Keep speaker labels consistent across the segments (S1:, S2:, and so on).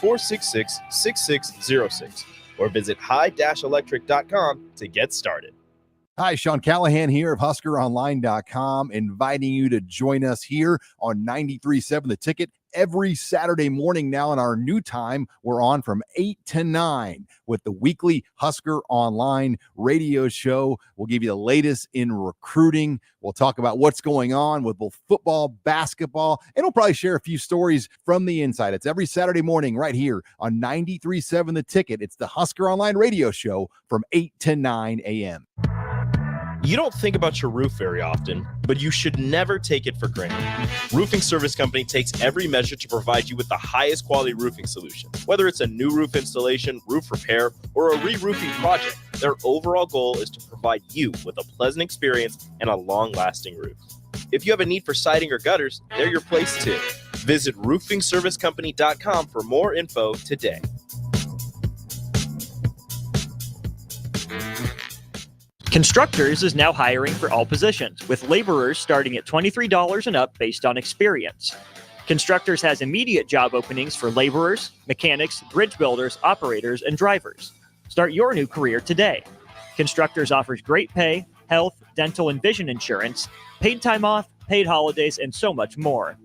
S1: 888-466-6606 or visit high-electric.com to get started.
S2: Hi, Sean Callahan here of HuskerOnline.com, inviting you to join us here on 93.7 The Ticket every Saturday morning now. In our new time, we're on from 8 to 9 with the weekly Husker Online radio show. We'll give you the latest in recruiting. We'll talk about what's going on with both football, basketball, and we'll probably share a few stories from the inside. It's every Saturday morning right here on 93.7 The Ticket. It's the Husker Online radio show from 8 to 9 a.m.
S1: You don't think about your roof very often, but you should never take it for granted. Roofing Service Company takes every measure to provide you with the highest quality roofing solution. Whether it's a new roof installation, roof repair, or a re-roofing project, their overall goal is to provide you with a pleasant experience and a long-lasting roof. If you have a need for siding or gutters, they're your place too. Visit roofingservicecompany.com for more info today.
S3: Constructors is now hiring for all positions, with laborers starting at $23 and up based on experience. Constructors has immediate job openings for laborers, mechanics, bridge builders, operators, and drivers. Start your new career today. Constructors offers great pay, health, dental, and vision insurance, paid time off, paid holidays, and so much more.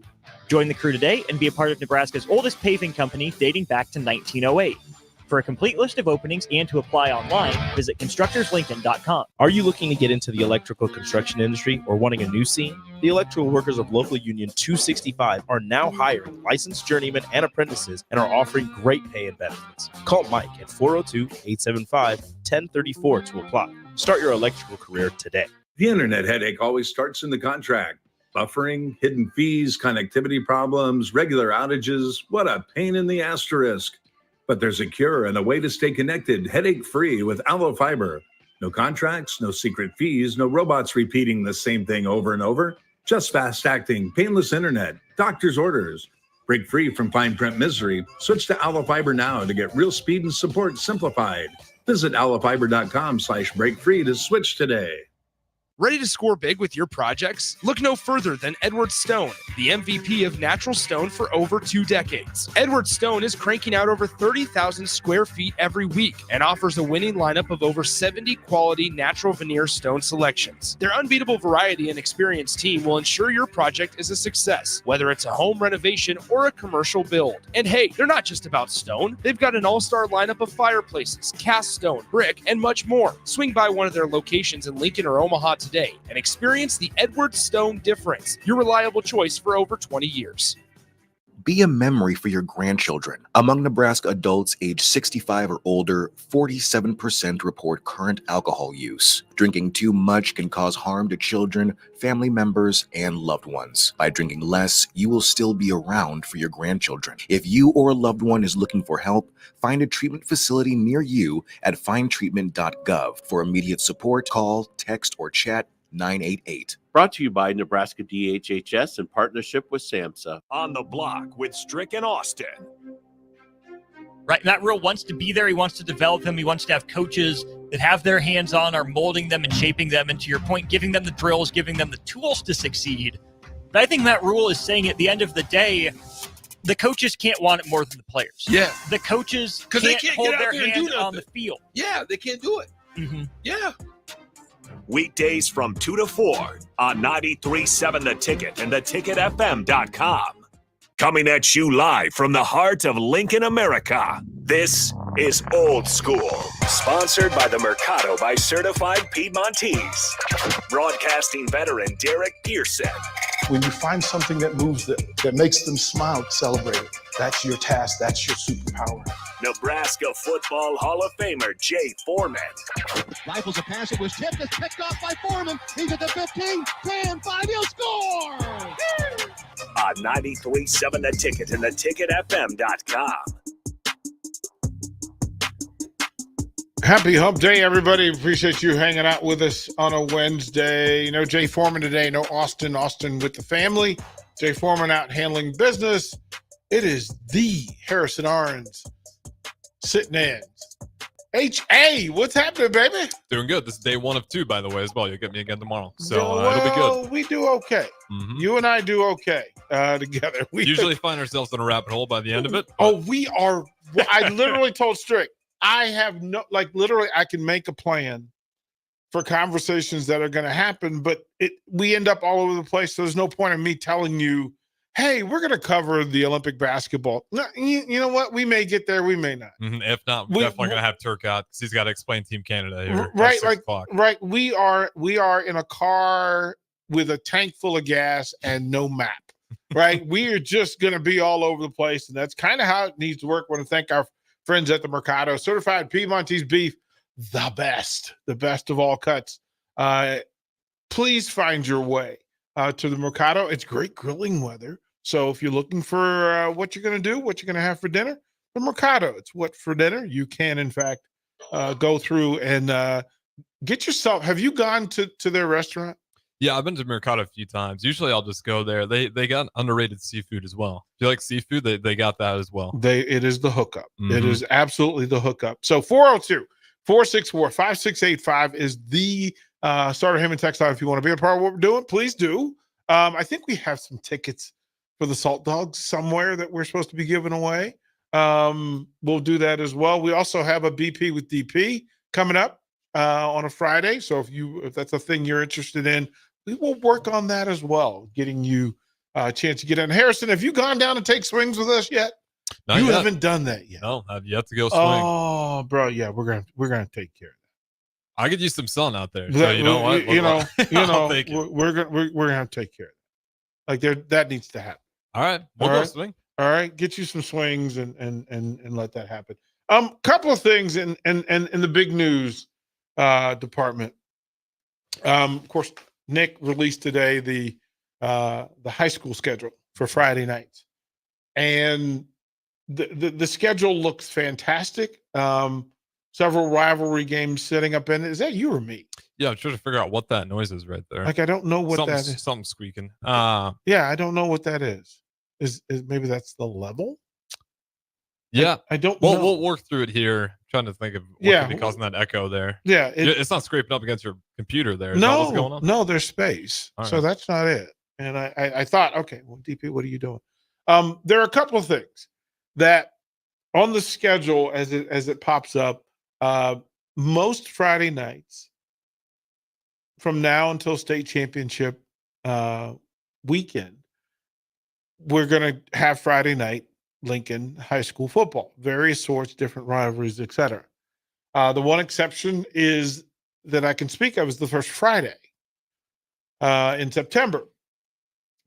S3: Join the crew today and be a part of Nebraska's oldest paving company dating back to 1908. For a complete list of openings and to apply online, visit constructorslincoln.com.
S1: Are you looking to get into the electrical construction industry or wanting a new scene? The Electrical Workers of Local Union 265 are now hiring licensed journeymen and apprentices and are offering great pay and benefits. Call Mike at 402-875-1034 to apply. Start your electrical career today.
S4: The internet headache always starts in the contract. Buffering, hidden fees, connectivity problems, regular outages. What a pain in the asterisk. But there's a cure and a way to stay connected, headache-free with Allo Fiber. No contracts, no secret fees, no robots repeating the same thing over and over. Just fast-acting, painless internet, doctor's orders. Break free from fine print misery. Switch to Allo Fiber now to get real speed and support simplified. Visit allofiber.com/breakfree to switch today.
S5: Ready to score big with your projects? Look no further than Edward Stone, the MVP of natural stone for over 2 decades. Edward Stone is cranking out over 30,000 square feet every week and offers a winning lineup of over 70 quality natural veneer stone selections. Their unbeatable variety and experienced team will ensure your project is a success, whether it's a home renovation or a commercial build. And hey, they're not just about stone. They've got an all-star lineup of fireplaces, cast stone, brick, and much more. Swing by one of their locations in Lincoln or Omaha today and experience the Edward Stone difference, your reliable choice for over 20 years.
S6: Be a memory for your grandchildren. Among Nebraska adults age 65 or older, 47% report current alcohol use. Drinking too much can cause harm to children, family members, and loved ones. By drinking less, you will still be around for your grandchildren. If you or a loved one is looking for help, find a treatment facility near you at findtreatment.gov. For immediate support, call, text, or chat 988.
S7: Brought to you by Nebraska DHHS in partnership with SAMHSA.
S8: On the Block with Strick and Austin.
S9: Right, Matt Rhule wants to be there. He wants to develop them. He wants to have coaches that have their hands on, are molding them and shaping them, and to your point, giving them the drills, giving them the tools to succeed. But I think Matt Rhule is saying at the end of the day, the coaches can't want it more than the players.
S10: Yeah.
S9: The coaches can't hold their hand on the field.
S10: Yeah, they can't do it.
S9: Mm-hmm.
S10: Yeah.
S8: Weekdays from 2 to 4 on 93.7 The Ticket and theticketfm.com. Coming at you live from the heart of Lincoln, America. This is Old School. Sponsored by the Mercado by Certified Piedmontese. Broadcasting veteran Derek Pearson.
S11: When you find something that moves them, that makes them smile, celebrate it. That's your task. That's your superpower.
S8: Nebraska Football Hall of Famer Jay Foreman.
S12: Rifles a pass. It was tipped. It's picked off by Foreman. He's at the 15, 10, 5. He'll score!
S8: On 93.7 The Ticket and theticketfm.com.
S13: Happy Hump Day, everybody. Appreciate you hanging out with us on a Wednesday. No Jay Foreman today. No Austin. Austin with the family. Jay Foreman out handling business. It is the Harrison Arns Sitting Ends. H.A., what's happening, baby?
S10: Doing good. This is day 1 of 2, by the way, as well. You'll get me again tomorrow. So
S13: Well,
S10: it'll be good.
S13: we do okay. You and I do okay together. We
S10: Usually find ourselves in a rabbit hole by the end of it.
S13: Oh, we are. I literally told Strick, I have no, like, literally, I can make a plan for conversations that are going to happen, but we end up all over the place. So there's no point in me telling you, hey, we're going to cover the Olympic basketball. No, you know what? We may get there. We may not.
S10: If not, we're definitely going to have Turcotte because he's got to explain Team Canada here.
S13: Right.
S10: At 6 o'clock.
S13: Right. We are in a car with a tank full of gas and no map. Right. We are just going to be all over the place. And that's kind of how it needs to work. I want to thank our friends at the Mercado. Certified Piedmontese beef, the best of all cuts. Please find your way to the Mercado. It's great grilling weather. So if you're looking for what you're going to do, what you're going to have for dinner, the Mercado, it's what for dinner. You can, in fact, go through and get yourself. Have you gone to their restaurant?
S10: Yeah, I've been to Mercado a few times. Usually I'll just go there. They got underrated seafood as well. If you like seafood, they got that as well.
S13: It is the hookup. It is absolutely the hookup. So 402-464-5685 is the Starter Heyman text line if you want to be a part of what we're doing. Please do. I think we have some tickets for the Salt Dogs somewhere that we're supposed to be giving away. We'll do that as well. We also have a BP with DP coming up on a Friday. So if that's a thing you're interested in, we will work on that as well, getting you a chance to get in. Harrison, have you gone down and take swings with us yet?
S10: Not
S13: you
S10: yet.
S13: haven't done that yet.
S10: No, I've yet to go swing.
S13: Oh, bro, yeah, we're gonna take care of that.
S10: I could use some sun out there. So you know what? We're
S13: gonna have to take care of that. Like that needs to happen.
S10: All right, we'll go swing.
S13: All right, get you some swings and let that happen. Couple of things in the big news department. Of course, Nick released today the high school schedule for Friday nights, and the schedule looks fantastic. Several rivalry games setting up in it. Is that you or me?
S10: Yeah, I'm trying to figure out what that noise is right there.
S13: Like, I don't know what that is.
S10: Something squeaking.
S13: Yeah, I don't know what that is. Is maybe that's the level?
S10: Yeah,
S13: I don't know.
S10: We'll work through it here. Trying to think of what could be causing that echo there.
S13: Yeah,
S10: it's not scraping up against your computer there. Is that what's going on?
S13: No, there's space.
S10: All
S13: so
S10: right.
S13: that's not it. And I thought, okay, well, DP, what are you doing? There are a couple of things that on the schedule as it pops up. Most Friday nights from now until state championship weekend, we're going to have Friday night Lincoln high school football, various sorts, different rivalries, etc. The one exception is that I can speak of is the first Friday in September,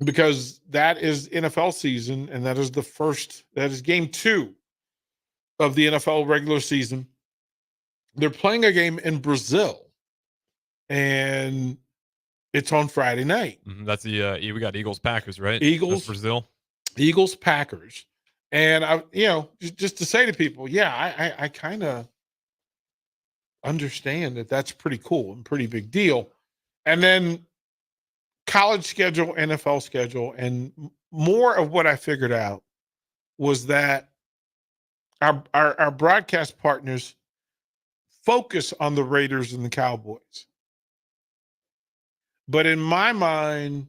S13: because that is NFL season, and that is game 2 of the NFL regular season. They're playing a game in Brazil, and it's on Friday night.
S10: That's we got Eagles Packers, right?
S13: Eagles,
S10: that's Brazil.
S13: Eagles Packers. And I, just to say to people, yeah, I kind of understand that that's pretty cool and pretty big deal. And then college schedule, NFL schedule, and more of what I figured out was that our broadcast partners focus on the Raiders and the Cowboys. But in my mind,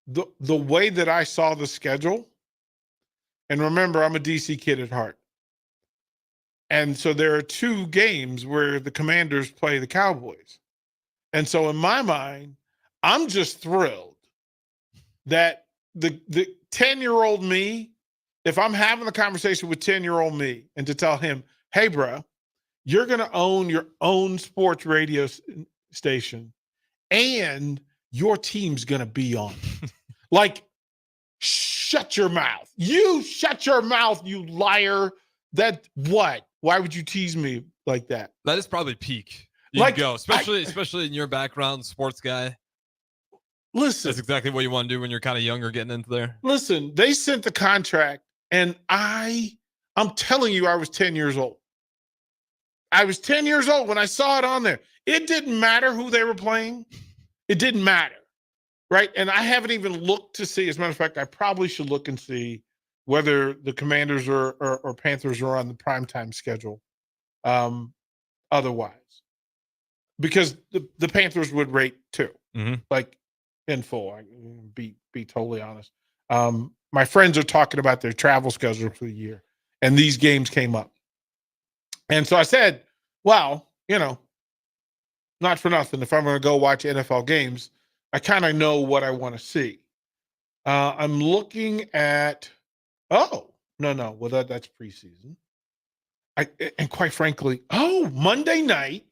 S13: the way that I saw the schedule, and remember, I'm a DC kid at heart. And so there are 2 games where the Commanders play the Cowboys. And so in my mind, I'm just thrilled that the 10-year-old me, if I'm having a conversation with 10-year-old me and to tell him, hey, bro, you're going to own your own sports radio station and your team's going to be on. Like, shut your mouth. You shut your mouth, you liar. That what? Why would you tease me like that?
S10: That is probably peak. Go, especially in your background, sports guy.
S13: Listen.
S10: That's exactly what you want to do when you're kind of younger getting into there.
S13: Listen, they sent the contract, and I'm telling you, I was 10 years old. I was 10 years old when I saw it on there. It didn't matter who they were playing. It didn't matter. Right. And I haven't even looked to see. As a matter of fact, I probably should look and see whether the Commanders or Panthers are on the primetime schedule. otherwise, because the Panthers would rate 2, like in full. I be totally honest. My friends are talking about their travel schedule for the year, and these games came up, and so I said, "Well, not for nothing. If I'm going to go watch NFL games, I kind of know what I want to see." I'm looking at. Oh no! Well, that's preseason. And quite frankly, Monday night,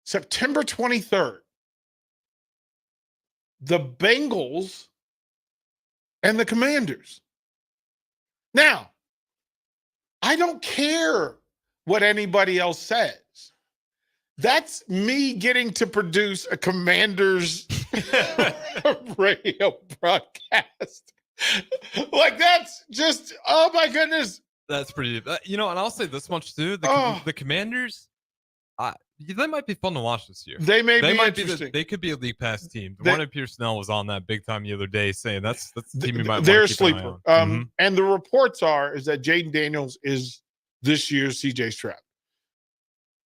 S13: September 23rd, the Bengals and the Commanders. Now, I don't care what anybody else says. That's me getting to produce a Commanders radio broadcast. Like, that's just, oh my goodness.
S10: That's pretty, and I'll say this much too. The Commanders, they might be fun to watch this year.
S13: They might be interesting.
S10: They could be a league pass team. Warren Pierce Snell was on that big time the other day saying that's the team you might
S13: they're
S10: want
S13: a
S10: to keep an
S13: sleeper.
S10: eye on.
S13: And the reports is that Jaden Daniels is this year's CJ Stroud.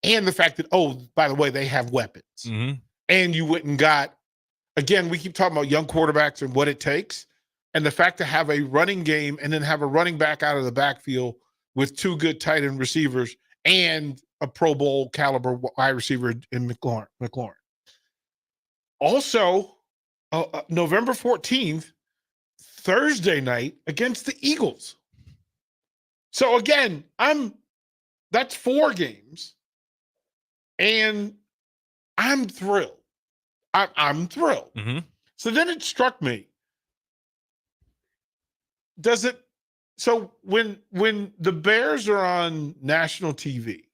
S13: And the fact that, by the way, they have weapons. And you went and got, again, we keep talking about young quarterbacks and what it takes. And the fact to have a running game and then have a running back out of the backfield with 2 good tight end receivers and a Pro Bowl caliber wide receiver in McLaurin. Also, November 14th, Thursday night against the Eagles. So again, that's 4 games. And I'm thrilled. I'm thrilled. So then it struck me. So when the Bears are on national TV,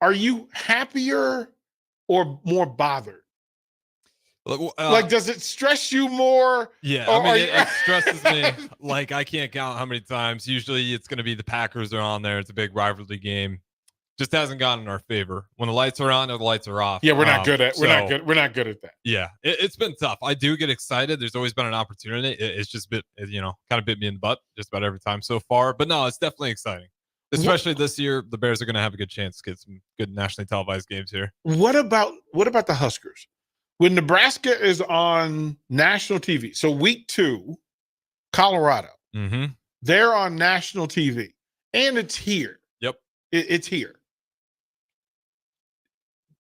S13: are you happier or more bothered? Like, does it stress you more?
S10: Yeah, it stresses me. Like, I can't count how many times. Usually it's going to be the Packers are on there. It's a big rivalry game. Just hasn't gotten in our favor. When the lights are on or the lights are off.
S13: Yeah, we're not good at that.
S10: Yeah, it's been tough. I do get excited. There's always been an opportunity. It's just kind of bit me in the butt just about every time so far. But no, it's definitely exciting. Especially this year, the Bears are going to have a good chance to get some good nationally televised games here.
S13: What about the Huskers? When Nebraska is on national TV, so week 2, Colorado, they're on national TV, and it's here.
S10: Yep,
S13: it's here.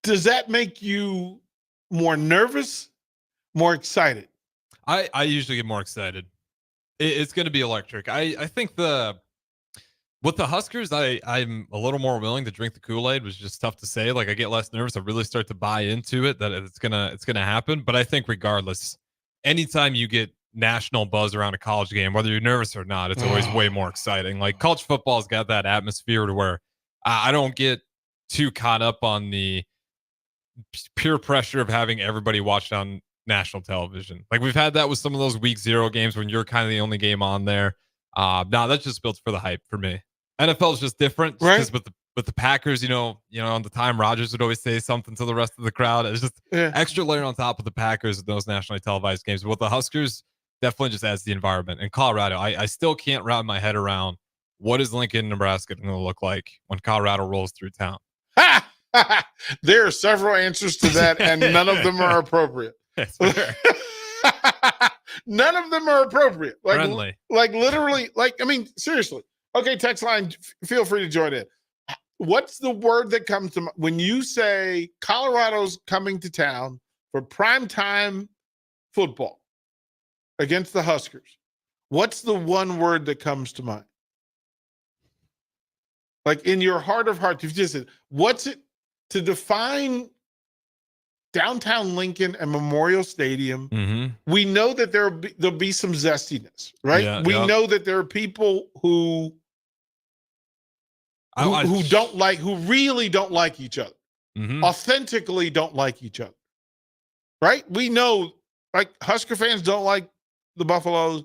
S13: Does that make you more nervous, more excited?
S10: I usually get more excited. It's going to be electric. I think with the Huskers, I'm a little more willing to drink the Kool-Aid, which is just tough to say. Like, I get less nervous. I really start to buy into it that it's gonna happen. But I think regardless, anytime you get national buzz around a college game, whether you're nervous or not, it's always way more exciting. Like, college football's got that atmosphere to where I don't get too caught up on the peer pressure of having everybody watch on national television. Like, we've had that with some of those week 0 games when you're kind of the only game on there. No, that's just built for the hype for me. NFL is just different, because with the Packers, on the time Rodgers would always say something to the rest of the crowd. It's just extra layer on top of the Packers in those nationally televised games. But with the Huskers, definitely just adds the environment. And Colorado, I still can't wrap my head around what is Lincoln, Nebraska going to look like when Colorado rolls through town.
S13: There are several answers to that, and none of them are appropriate. None of them are appropriate. Like literally, seriously. Okay, text line, feel free to join in. What's the word that comes to mind when you say Colorado's coming to town for primetime football against the Huskers? What's the one word that comes to mind? Like, in your heart of hearts, if you just said, what's it to define downtown Lincoln and Memorial Stadium? We know that there'll be some zestiness, right?
S10: Yeah,
S13: we know that there are people who really don't like each other, authentically don't like each other, right? We know, like, Husker fans don't like the Buffaloes.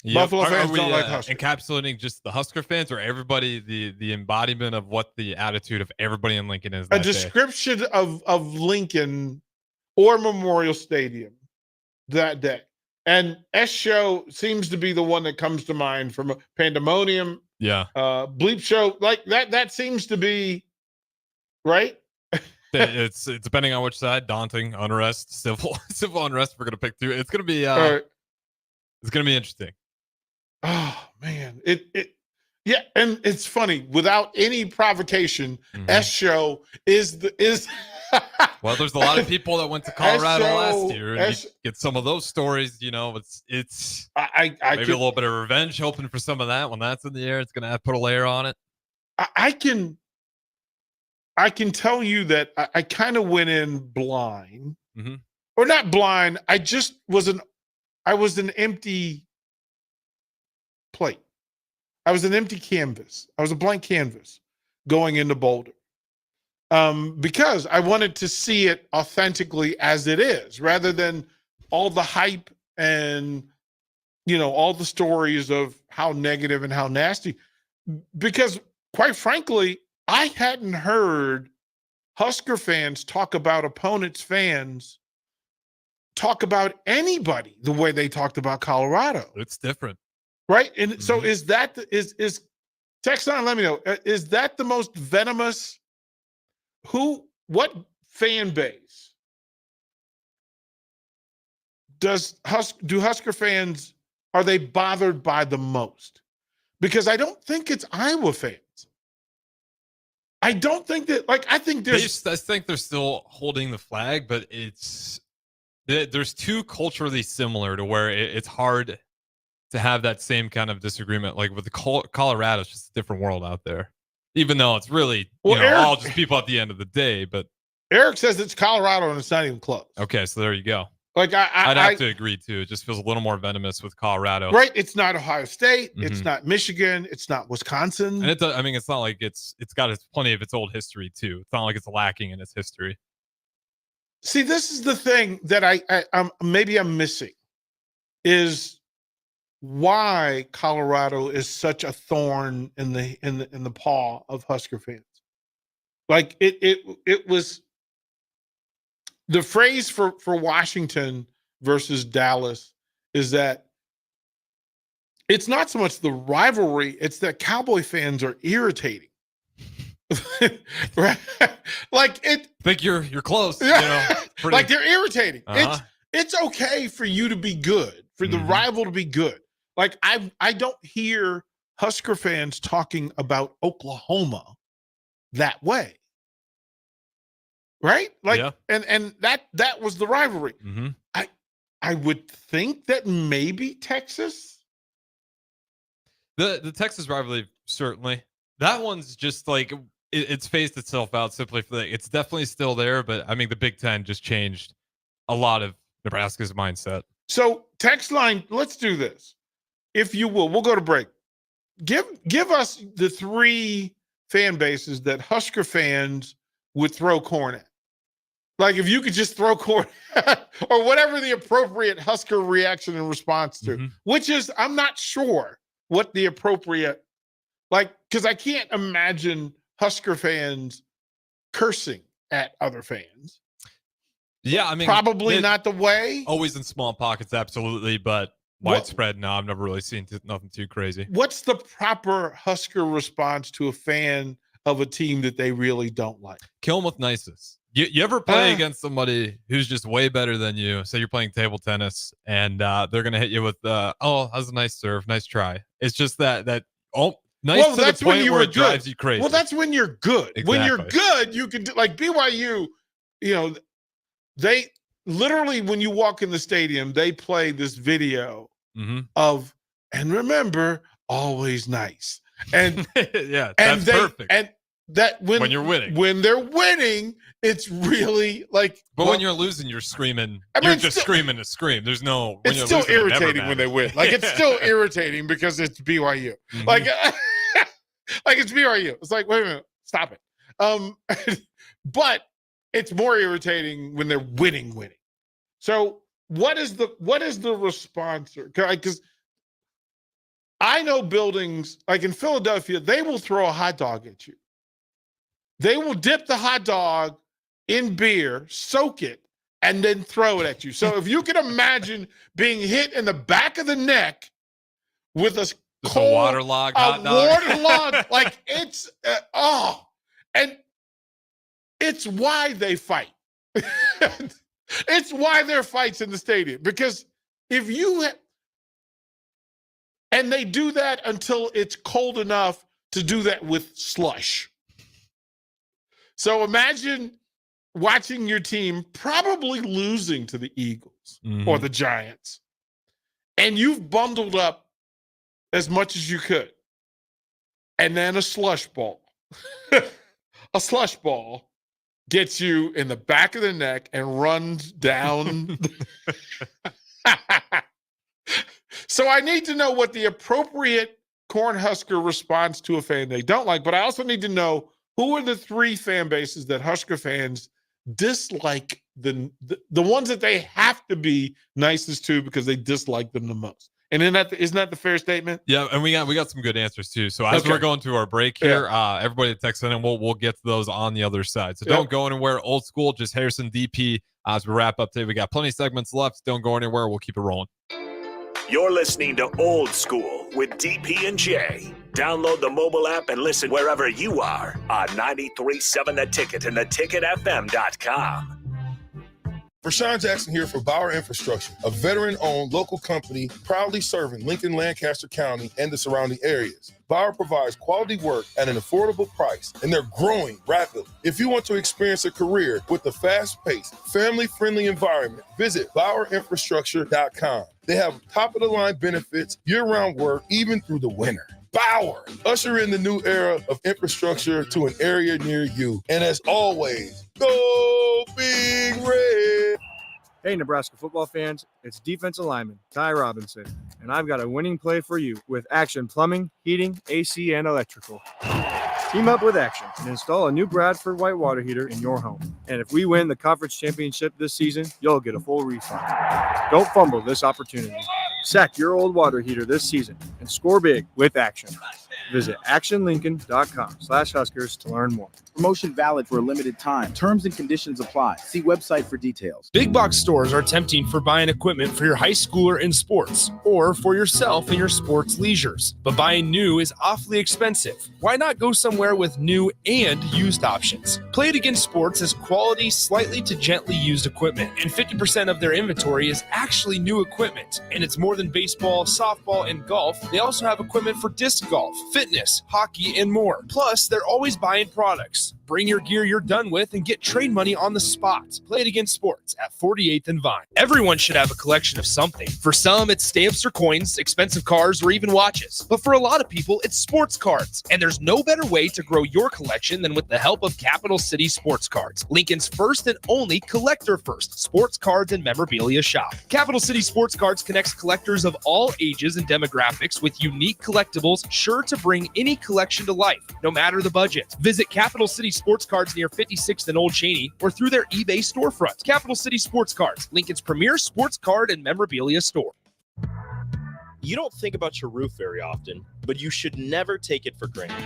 S13: Yep. Buffalo fans don't like Husker.
S10: Encapsulating just the Husker fans, or everybody, the embodiment of what the attitude of everybody in Lincoln is.
S13: A description of Lincoln or Memorial Stadium that day. And S-Show seems to be the one that comes to mind from Pandemonium.
S10: Yeah.
S13: Bleep Show, like that seems to be right.
S10: It's depending on which side, daunting, unrest, civil unrest. We're gonna pick through. It's gonna be it's gonna be interesting.
S13: Oh man, yeah, and it's funny. Without any provocation, S show is
S10: Well, there's a lot of people that went to Colorado last year, and
S13: you
S10: get some of those stories. You know, it's
S13: I
S10: maybe a little bit of revenge, hoping for some of that. When that's in the air, it's gonna put a layer on it.
S13: I can tell you that I kind of went in blind, or not blind. I just was an empty plate. I was an empty canvas. I was a blank canvas going into Boulder, because I wanted to see it authentically as it is, rather than all the hype and all the stories of how negative and how nasty. Because quite frankly, I hadn't heard Husker fans talk about opponents' fans talk about anybody the way they talked about Colorado.
S10: It's different.
S13: Right? And so is that is text on, let me know. Is that the most venomous? What fan base do Husker fans, are they bothered by the most? Because I don't think it's Iowa fans. I don't think that, I think
S10: I think they're still holding the flag, but there's two culturally similar to where it's hard to have that same kind of disagreement. Like with the Colorado, it's just a different world out there, even though it's really all just people at the end of the day. But
S13: Eric says it's Colorado and it's not even close.
S10: Okay, so there you go.
S13: I'd
S10: have to agree too. It just feels a little more venomous with Colorado.
S13: Right? It's not Ohio State. It's not Michigan. It's not Wisconsin.
S10: And it's not like it's got plenty of its old history too. It's not like it's lacking in its history.
S13: See, this is the thing that I'm missing, is why Colorado is such a thorn in the paw of Husker fans. Like it was the phrase for Washington versus Dallas is that it's not so much the rivalry, it's that Cowboy fans are irritating. Right?
S10: Think you're close.
S13: Like they're irritating. It's okay for you to be good, for the rival to be good. Like I don't hear Husker fans talking about Oklahoma that way. Right? And that was the rivalry. I would think that maybe Texas.
S10: The Texas rivalry, certainly. That one's just like it's phased itself out simply for it's definitely still there, but I mean the Big Ten just changed a lot of Nebraska's mindset.
S13: So text line, let's do this. If you will, we'll go to break. Give us the three fan bases that Husker fans would throw corn at. Like if you could just throw corn or whatever the appropriate Husker reaction and response to, which is, I'm not sure what the appropriate, because I can't imagine Husker fans cursing at other fans.
S10: Yeah, I mean,
S13: probably not the way.
S10: Always in small pockets, absolutely, but widespread, no, I've never really seen nothing too crazy.
S13: What's the proper Husker response to a fan of a team that they really don't like?
S10: Kill them with niceness. You ever play against somebody who's just way better than you? Say you're playing table tennis, and they're gonna hit you with, that was a nice serve, nice try. It's just that nice to the point where it drives you crazy.
S13: Well, that's when you're good.
S10: Exactly.
S13: When you're good, you can do, like BYU. They literally, when you walk in the stadium, they play this video of, and remember, always nice. And
S10: yeah, that's perfect.
S13: And that when
S10: you're winning,
S13: when they're winning, it's really like.
S10: But when you're losing, you're screaming. You're just screaming to scream. There's no.
S13: It's still irritating when they win. Like it's still irritating because it's BYU. Like it's BYU. It's like, wait a minute, stop it. But it's more irritating when they're winning. So what is the response? Because I know buildings like in Philadelphia, they will throw a hot dog at you. They will dip the hot dog in beer, soak it, and then throw it at you. So if you can imagine being hit in the back of the neck with a
S10: waterlogged hot dog.
S13: Like it's and it's it's why they fight. It's why there are fights in the stadium, because if you and they do that until it's cold enough to do that with slush. So imagine watching your team probably losing to the Eagles or the Giants, and you've bundled up as much as you could, and then a slush ball. A slush ball gets you in the back of the neck and runs down. So I need to know what the appropriate Cornhusker response to a fan they don't like, but I also need to know who are the three fan bases that Husker fans dislike, the ones that they have to be nicest to because they dislike them the most. And isn't that the fair statement?
S10: Yeah, and we got some good answers too. So as we're going to our break here, everybody text in and we'll get to those on the other side. So don't go anywhere. Old school, just Harrison DP. As we wrap up today, we got plenty of segments left. Don't go anywhere. We'll keep it rolling.
S8: You're listening to Old School with DP and J. Download the mobile app and listen wherever you are on 93.7 The Ticket and theticketfm.com.
S14: Rashawn Jackson here for Bauer Infrastructure, a veteran-owned local company proudly serving Lincoln, Lancaster County, and the surrounding areas. Bauer provides quality work at an affordable price, and they're growing rapidly. If you want to experience a career with a fast-paced, family-friendly environment, visit BauerInfrastructure.com. They have top-of-the-line benefits, year-round work, even through the winter. Bauer, usher in the new era of infrastructure to an area near you. And as always, go Big Red!
S15: Hey, Nebraska football fans, it's defensive lineman Ty Robinson, and I've got a winning play for you with Action Plumbing, Heating, AC, and Electrical. Team up with Action and install a new Bradford white water heater in your home. And if we win the conference championship this season, you'll get a full refund. Don't fumble this opportunity. Sack your old water heater this season and score big with Action. Visit actionlincoln.com/Huskers to learn more.
S16: Promotion valid for a limited time. Terms and conditions apply. See website for details.
S5: Big box stores are tempting for buying equipment for your high schooler in sports or for yourself in your sports leisures. But buying new is awfully expensive. Why not go somewhere with new and used options? Play It Again Sports has quality, slightly to gently used equipment, and 50% of their inventory is actually new equipment. And it's more than baseball, softball, and golf. They also have equipment for disc golf, fitness, hockey, and more. Plus, they're always buying products. Bring your gear you're done with and get trade money on the spot. Play It Again Sports at 48th and Vine. Everyone should have a collection of something. For some, it's stamps or coins, expensive cars, or even watches. But for a lot of people, it's sports cards. And there's no better way to grow your collection than with the help of Capital City Sports Cards, Lincoln's first and only collector-first sports cards and memorabilia shop. Capital City Sports Cards connects collectors of all ages and demographics with unique collectibles sure to bring any collection to life, no matter the budget. Visit Capital City Sports Cards near 56th and Old Cheney or through their eBay storefront. Capital City Sports Cards, Lincoln's premier sports card and memorabilia store.
S1: You don't think about your roof very often, but you should never take it for granted.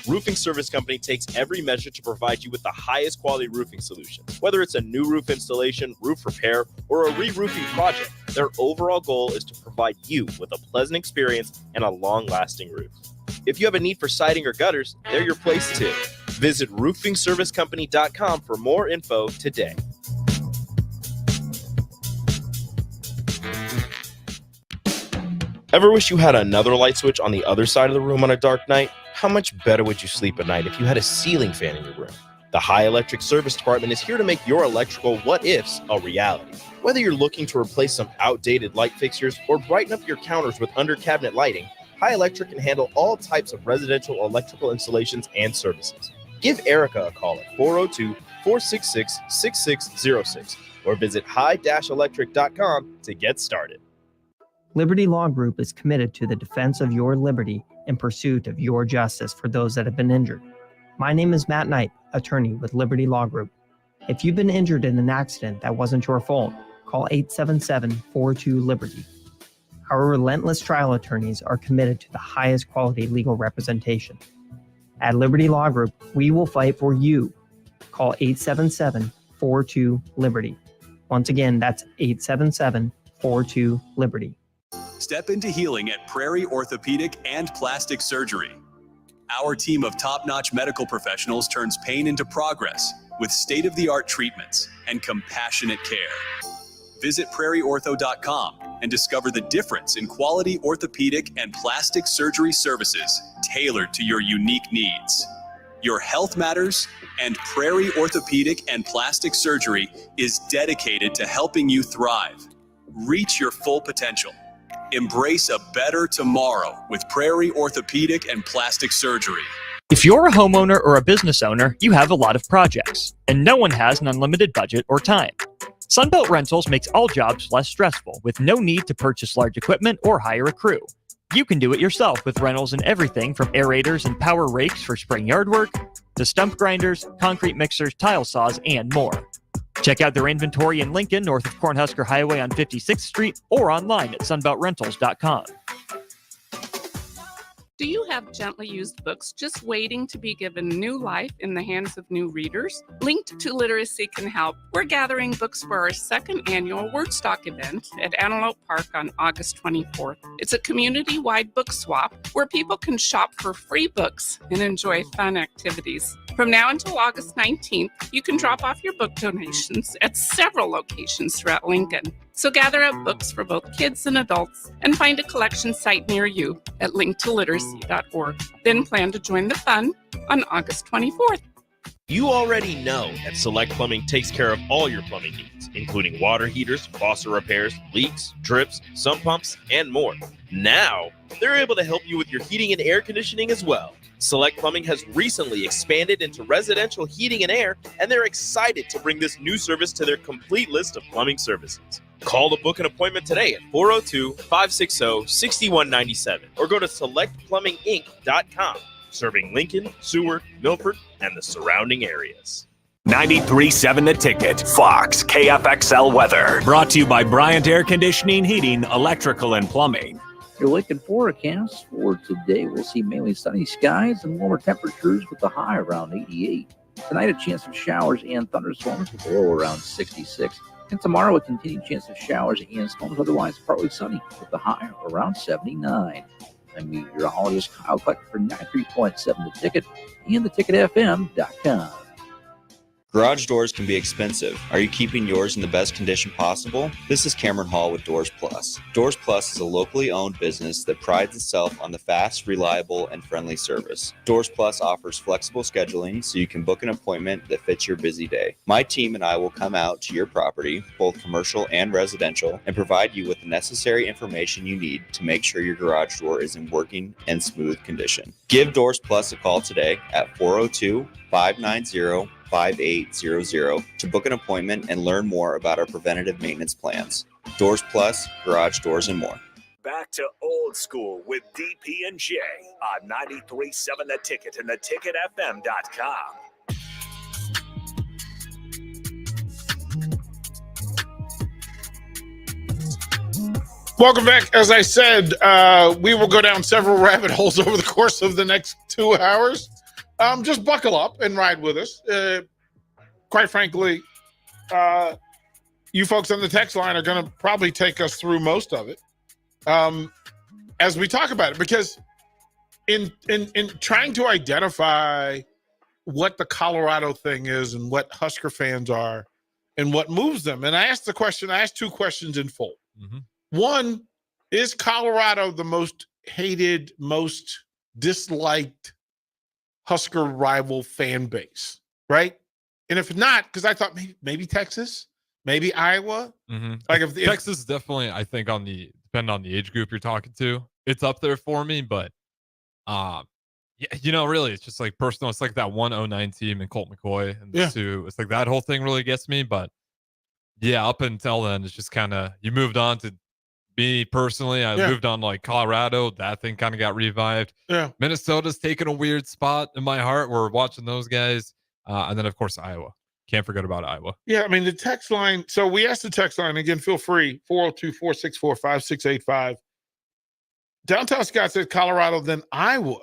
S1: Roofing Service Company takes every measure to provide you with the highest quality roofing solution. Whether it's a new roof installation, roof repair, or a re-roofing project, their overall goal is to provide you with a pleasant experience and a long-lasting roof. If you have a need for siding or gutters, they're your place too. Visit roofingservicecompany.com for more info today. Ever wish you had another light switch on the other side of the room on a dark night? How much better would you sleep at night if you had a ceiling fan in your room? The High Electric Service Department is here to make your electrical what-ifs a reality. Whether you're looking to replace some outdated light fixtures or brighten up your counters with under-cabinet lighting, High Electric can handle all types of residential electrical installations and services. Give Erica a call at 402-466-6606 or visit high-electric.com to get started.
S17: Liberty Law Group is committed to the defense of your liberty in pursuit of your justice for those that have been injured. My name is Matt Knight, attorney with Liberty Law Group. If you've been injured in an accident that wasn't your fault, call 877-42-LIBERTY. Our relentless trial attorneys are committed to the highest quality legal representation. At Liberty Law Group, we will fight for you. Call 877-42-LIBERTY. Once again, that's 877-42-LIBERTY.
S18: Step into healing at Prairie Orthopedic and Plastic Surgery. Our team of top-notch medical professionals turns pain into progress with state-of-the-art treatments and compassionate care. Visit prairieortho.com and discover the difference in quality orthopedic and plastic surgery services tailored to your unique needs. Your health matters, and Prairie Orthopedic and Plastic Surgery is dedicated to helping you thrive. Reach your full potential. Embrace a better tomorrow with Prairie Orthopedic and Plastic Surgery.
S3: If you're a homeowner or a business owner, you have a lot of projects, and no one has an unlimited budget or time. Sunbelt Rentals makes all jobs less stressful with no need to purchase large equipment or hire a crew. You can do it yourself with rentals and everything from aerators and power rakes for spring yard work to stump grinders, concrete mixers, tile saws, and more. Check out their inventory in Lincoln, north of Cornhusker Highway on 56th Street, or online at sunbeltrentals.com.
S19: Do you have gently used books just waiting to be given new life in the hands of new readers? Linked to Literacy can help. We're gathering books for our second annual Wordstock event at Antelope Park on August 24th. It's a community-wide book swap where people can shop for free books and enjoy fun activities. From now until August 19th, you can drop off your book donations at several locations throughout Lincoln. So gather up books for both kids and adults and find a collection site near you at linktoliteracy.org. Then plan to join the fun on August 24th.
S1: You already know that Select Plumbing takes care of all your plumbing needs, including water heaters, faucet repairs, leaks, drips, sump pumps, and more. Now, they're able to help you with your heating and air conditioning as well. Select Plumbing has recently expanded into residential heating and air, and they're excited to bring this new service to their complete list of plumbing services. Call to book an appointment today at 402-560-6197 or go to selectplumbinginc.com, serving Lincoln, Seward, Milford, and the surrounding areas.
S8: 93.7 The Ticket, Fox, KFXL weather. Brought to you by Bryant Air Conditioning, Heating, Electrical, and Plumbing.
S20: Your Lincoln forecast for today, we'll see mainly sunny skies and warmer temperatures with the high around 88. Tonight, a chance of showers and thunderstorms with the low around 66. And tomorrow, a continued chance of showers and storms, otherwise partly sunny with the high around 79. I'm meteorologist Kyle Kleck for 93.7 The Ticket and theticketfm.com.
S21: Garage doors can be expensive. Are you keeping yours in the best condition possible? This is Cameron Hall with Doors Plus. Doors Plus is a locally owned business that prides itself on the fast, reliable, and friendly service. Doors Plus offers flexible scheduling so you can book an appointment that fits your busy day. My team and I will come out to your property, both commercial and residential, and provide you with the necessary information you need to make sure your garage door is in working and smooth condition. Give Doors Plus a call today at 402-590-5800 to book an appointment and learn more about our preventative maintenance plans. Doors Plus, garage doors, and more.
S8: Back to old school with DP and J on 93.7 The Ticket and theticketfm.com.
S13: Welcome back. As I said, we will go down several rabbit holes over the course of the next 2 hours. Just buckle up and ride with us. Quite frankly, you folks on the text line are going to probably take us through most of it as we talk about it, because in trying to identify what the Colorado thing is and what Husker fans are and what moves them, and I asked two questions in full.
S10: Mm-hmm.
S13: One, is Colorado the most hated, most disliked Husker rival fan base, right? And if not, because I thought maybe Texas, maybe Iowa.
S10: Mm-hmm.
S13: Like if
S10: Texas is definitely, I think, depending on the age group you're talking to, it's up there for me. But yeah, really, it's just like personal. It's like that 109 team and Colt McCoy and the two. It's like that whole thing really gets me. But yeah, up until then, it's just kind of you moved on to. Me personally, I moved on like Colorado. That thing kind of got revived.
S13: Yeah.
S10: Minnesota's taken a weird spot in my heart. We're watching those guys. And then, of course, Iowa. Can't forget about Iowa.
S13: Yeah, I mean, the text line. So we asked the text line. Again, feel free. 402-464-5685. Downtown Scott says Colorado, then Iowa.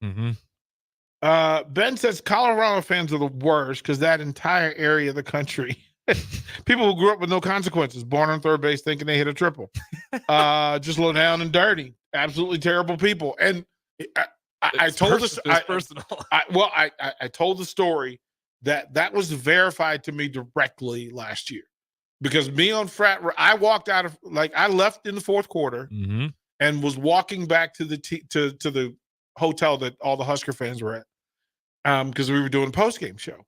S10: Mm-hmm.
S13: Ben says Colorado fans are the worst because that entire area of the country. People who grew up with no consequences, born on third base thinking they hit a triple. Just low down and dirty. Absolutely terrible people. And I told this.
S10: It's personal.
S13: I told the story that was verified to me directly last year, because me on I walked out of, like, I left in the fourth quarter
S10: Mm-hmm.
S13: and was walking back to the to the hotel that all the Husker fans were at, because we were doing a post game show,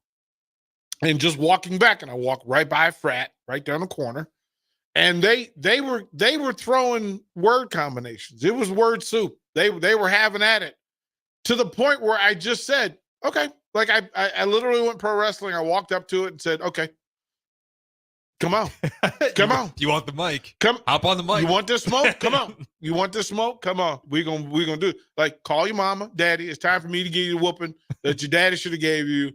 S13: and just walking back, and I walked right by a frat right down the corner, and they were throwing word combinations. It was word soup. They were having at it, to the point where I just said, okay. Like, I literally went pro wrestling. I walked up to it and said, okay, come on. Come on.
S10: You want the mic?
S13: Come
S10: hop on the mic.
S13: You want this smoke? Come on. You want this smoke? Come on. We're gonna do it. Like, call your mama, daddy. It's time for me to give you the whooping that your daddy should have gave you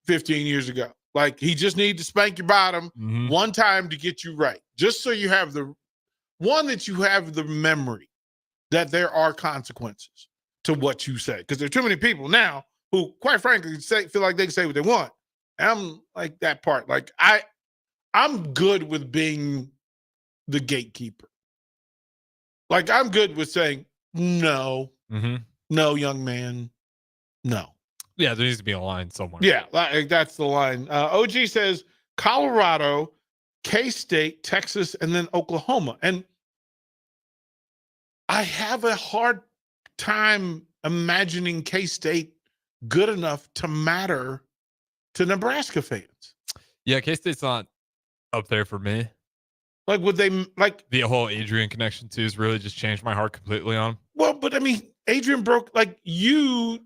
S13: 15 years ago. Like, he just needs to spank your bottom one time to get you right. Just so you have the memory that there are consequences to what you say. Because there are too many people now who, quite frankly, feel like they can say what they want. And I'm like that part. Like, I'm good with being the gatekeeper. Like, I'm good with saying, no, no, young man, no.
S10: Yeah, there needs to be a line somewhere.
S13: Yeah, like, that's the line. OG says Colorado, K-State, Texas, and then Oklahoma. And I have a hard time imagining K-State good enough to matter to Nebraska fans.
S10: Yeah, K-State's not up there for me.
S13: Like, would they, like,
S10: the whole Adrian connection too has really just changed my heart completely on him.
S13: Well, but I mean, Adrian broke, like, you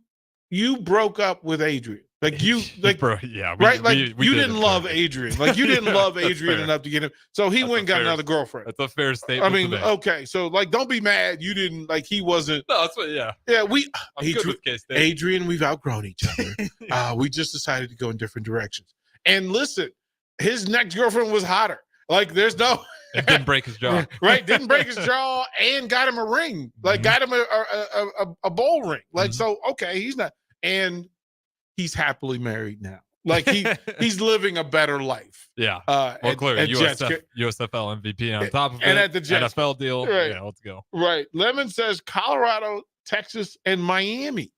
S13: broke up with Adrian. Like, you, like,
S10: Bro, yeah,
S13: right? Like, you didn't love Adrian. Like, you didn't love Adrian enough to get him. So he went and got another girlfriend.
S10: That's a fair statement.
S13: I mean, okay. So, like, don't be mad. You didn't, like, he wasn't.
S10: No, that's what, yeah.
S13: Yeah,
S10: I'm good with K-State.
S13: Adrian, we've outgrown each other. We just decided to go in different directions. And listen, his next girlfriend was hotter. Like, there's no.
S10: It didn't break his jaw.
S13: Right? Didn't break his jaw and got him a ring. Like, got him a bowl ring. Like, so, okay, he's not. And he's happily married now. Like, he's living a better life.
S10: Yeah. Well, clearly, USFL MVP on top of it.
S13: And at the Jets.
S10: NFL deal.
S13: Right.
S10: Yeah, let's go.
S13: Right. Lemon says Colorado, Texas, and Miami.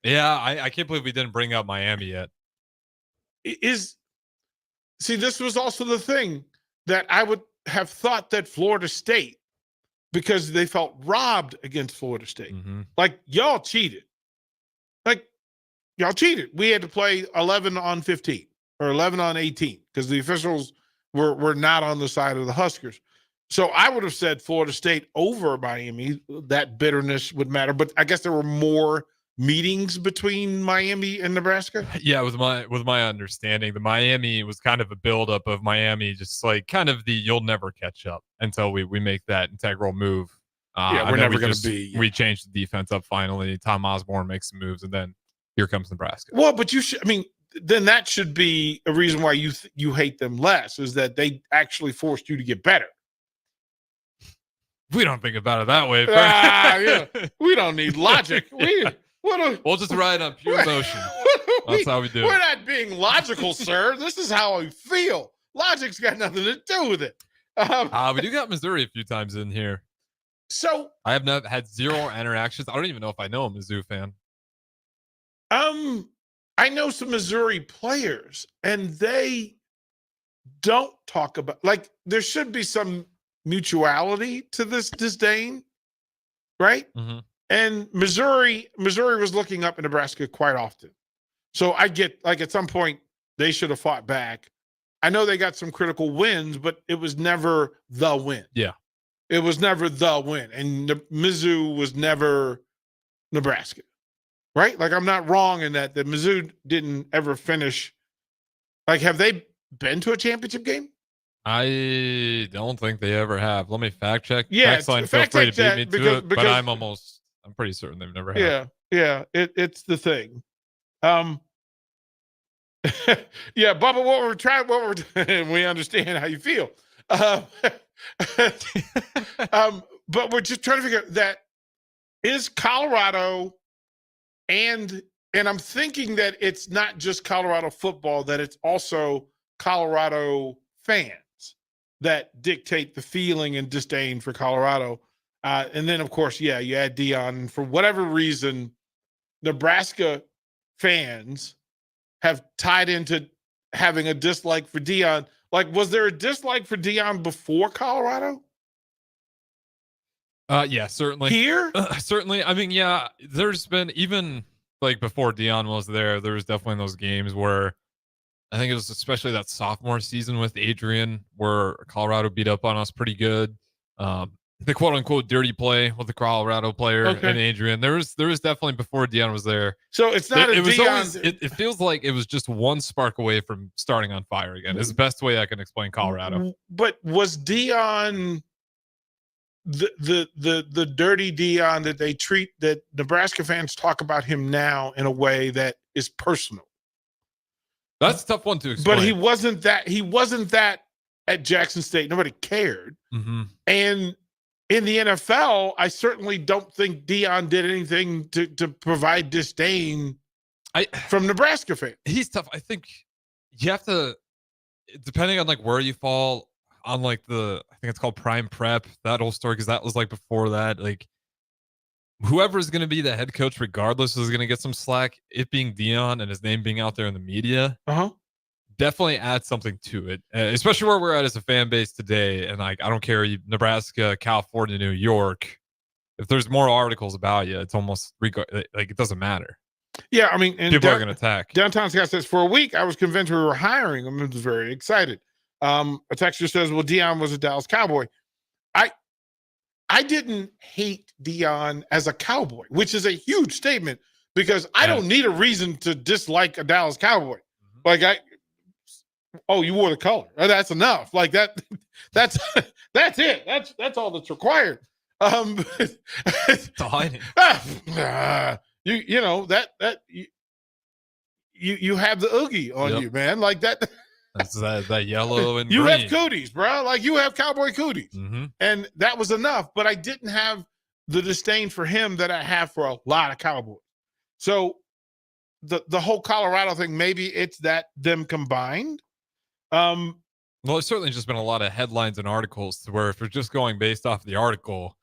S10: Yeah, I can't believe we didn't bring up Miami yet.
S13: See, this was also the thing that I would have thought that Florida State, because they felt robbed against Florida State. Like, y'all cheated. Like, y'all cheated. We had to play 11 on 15 or 11 on 18 because the officials were not on the side of the Huskers. So I would have said Florida State over Miami. That bitterness would matter. But I guess there were more meetings between Miami and Nebraska.
S10: Yeah, with my understanding, the Miami was kind of a buildup of Miami, just like kind of the you'll never catch up until we make that integral move.
S13: We're never going to be.
S10: We changed the defense up finally. Tom Osborne makes some moves, and then here comes Nebraska.
S13: Well, but you should. I mean, then that should be a reason why you hate them less, is that they actually forced you to get better.
S10: We don't think about it that way.
S13: Yeah. We don't need logic.
S10: We'll just ride on pure emotion. That's how we do it.
S13: We're not being logical, sir. This is how I feel. Logic's got nothing to do with it.
S10: We do got Missouri a few times in here.
S13: So
S10: I have not had zero interactions. I don't even know if I know a Mizzou fan.
S13: I know some Missouri players, and they don't talk about, like, there should be some mutuality to this disdain, right? And Missouri was looking up in Nebraska quite often. So I get, like, at some point they should have fought back. I know they got some critical wins, but it was never the win.
S10: Yeah.
S13: It was never the win. And Mizzou was never Nebraska, right? Like, I'm not wrong in that Mizzou didn't ever finish. Like, have they been to a championship game?
S10: I don't think they ever have. Let me fact check.
S13: Yeah,
S10: Text line, feel
S13: fact
S10: free
S13: check
S10: to beat me
S13: that,
S10: to it, but
S13: because
S10: I'm pretty certain they've never had.
S13: Yeah, it's the thing. Yeah, Bubba, we understand how you feel. But we're just trying to figure out that is Colorado, and I'm thinking that it's not just Colorado football, that it's also Colorado fans that dictate the feeling and disdain for Colorado. And then, of course, yeah, you add Deion, and for whatever reason, Nebraska fans have tied into having a dislike for Deion. Like, was there a dislike for Deion before Colorado?
S10: Yeah, certainly.
S13: Here?
S10: Certainly. I mean, yeah, there's been, even like before Deion was there was definitely those games where I think it was especially that sophomore season with Adrian where Colorado beat up on us pretty good. The quote unquote dirty play with the Colorado player and Adrian. There was definitely before Deion was there.
S13: So it's not
S10: it was
S13: Deion.
S10: always, it feels like it was just one spark away from starting on fire again. Is the best way I can explain Colorado.
S13: But was Deion the dirty Deion that they treat, that Nebraska fans talk about him now in a way that is personal?
S10: That's a tough one to explain.
S13: But he wasn't that at Jackson State. Nobody cared.
S10: Mm-hmm.
S13: And in the NFL, I certainly don't think Deion did anything to provide disdain from Nebraska fans.
S10: He's tough. I think you have to, depending on like where you fall on like I think it's called Prime Prep, that whole story, because that was like before that. Like whoever is going to be the head coach, regardless, is going to get some slack. It being Deion and his name being out there in the media, definitely adds something to it, especially where we're at as a fan base today. And like, I don't care, Nebraska, California, New York, if there's more articles about you, it's almost like it doesn't matter.
S13: Yeah, I mean, and
S10: people are going to attack.
S13: Downtown Scott says, for a week, I was convinced we were hiring him. I was very excited. A texter says, well, Deion was a Dallas Cowboy. I didn't hate Deion as a Cowboy, which is a huge statement, because I don't need a reason to dislike a Dallas Cowboy. Like you wore the color. That's enough. Like that's it. That's all that's required. You have the Oogie on you, man. Like that.
S10: That's that yellow and
S13: you
S10: green.
S13: have cooties, bro. Like you have cowboy cooties.
S10: Mm-hmm.
S13: And that was enough. But I didn't have the disdain for him that I have for a lot of Cowboys. So the whole Colorado thing, maybe it's that them combined.
S10: Well, it's certainly just been a lot of headlines and articles to where if you're just going based off the article,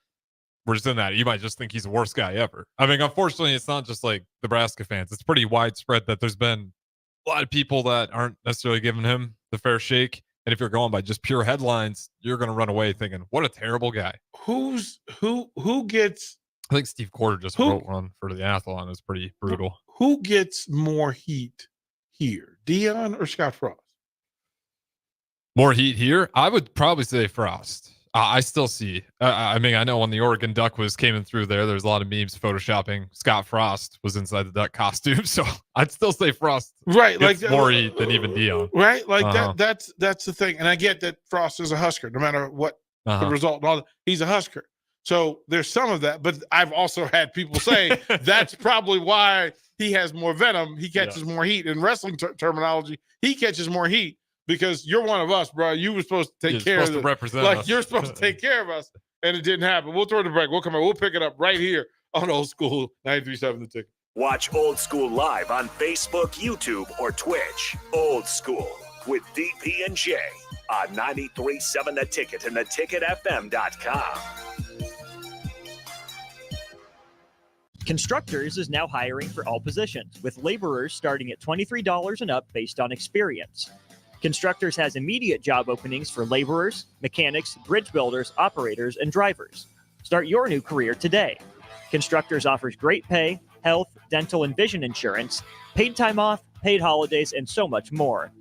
S10: we're just in that, you might just think he's the worst guy ever. I mean, unfortunately, it's not just like Nebraska fans. It's pretty widespread that there's been a lot of people that aren't necessarily giving him the fair shake. And if you're going by just pure headlines, you're going to run away thinking, what a terrible guy.
S13: Who gets...
S10: I think Steve Quarter just wrote one for the Athlon. It was pretty brutal.
S13: Who gets more heat here, Deion or Scott Frost?
S10: More heat here? I would probably say Frost. I still see. I mean, I know when the Oregon Duck came in through there was a lot of memes photoshopping Scott Frost was inside the Duck costume. So I'd still say Frost.
S13: Right,
S10: gets more heat than even Deion.
S13: Right, like that's the thing. And I get that Frost is a Husker, no matter what the result and all that. He's a Husker. So there's some of that. But I've also had people say that's probably why he has more venom. He catches more heat. In wrestling terminology, he catches more heat. Because you're one of us, bro. You were supposed to take care of it.
S10: Represent
S13: like
S10: us.
S13: You're supposed to take care of us, and it didn't happen. We'll throw the break. We'll come back. We'll pick it up right here on Old School 93.7 The Ticket.
S8: Watch Old School live on Facebook, YouTube, or Twitch. Old School with DP and J on 93.7 The Ticket and theticketfm.com.
S3: Constructors is now hiring for all positions, with laborers starting at $23 and up based on experience. Constructors has immediate job openings for laborers, mechanics, bridge builders, operators, and drivers. Start your new career today. Constructors offers great pay, health, dental, and vision insurance, paid time off, paid holidays, and so much more.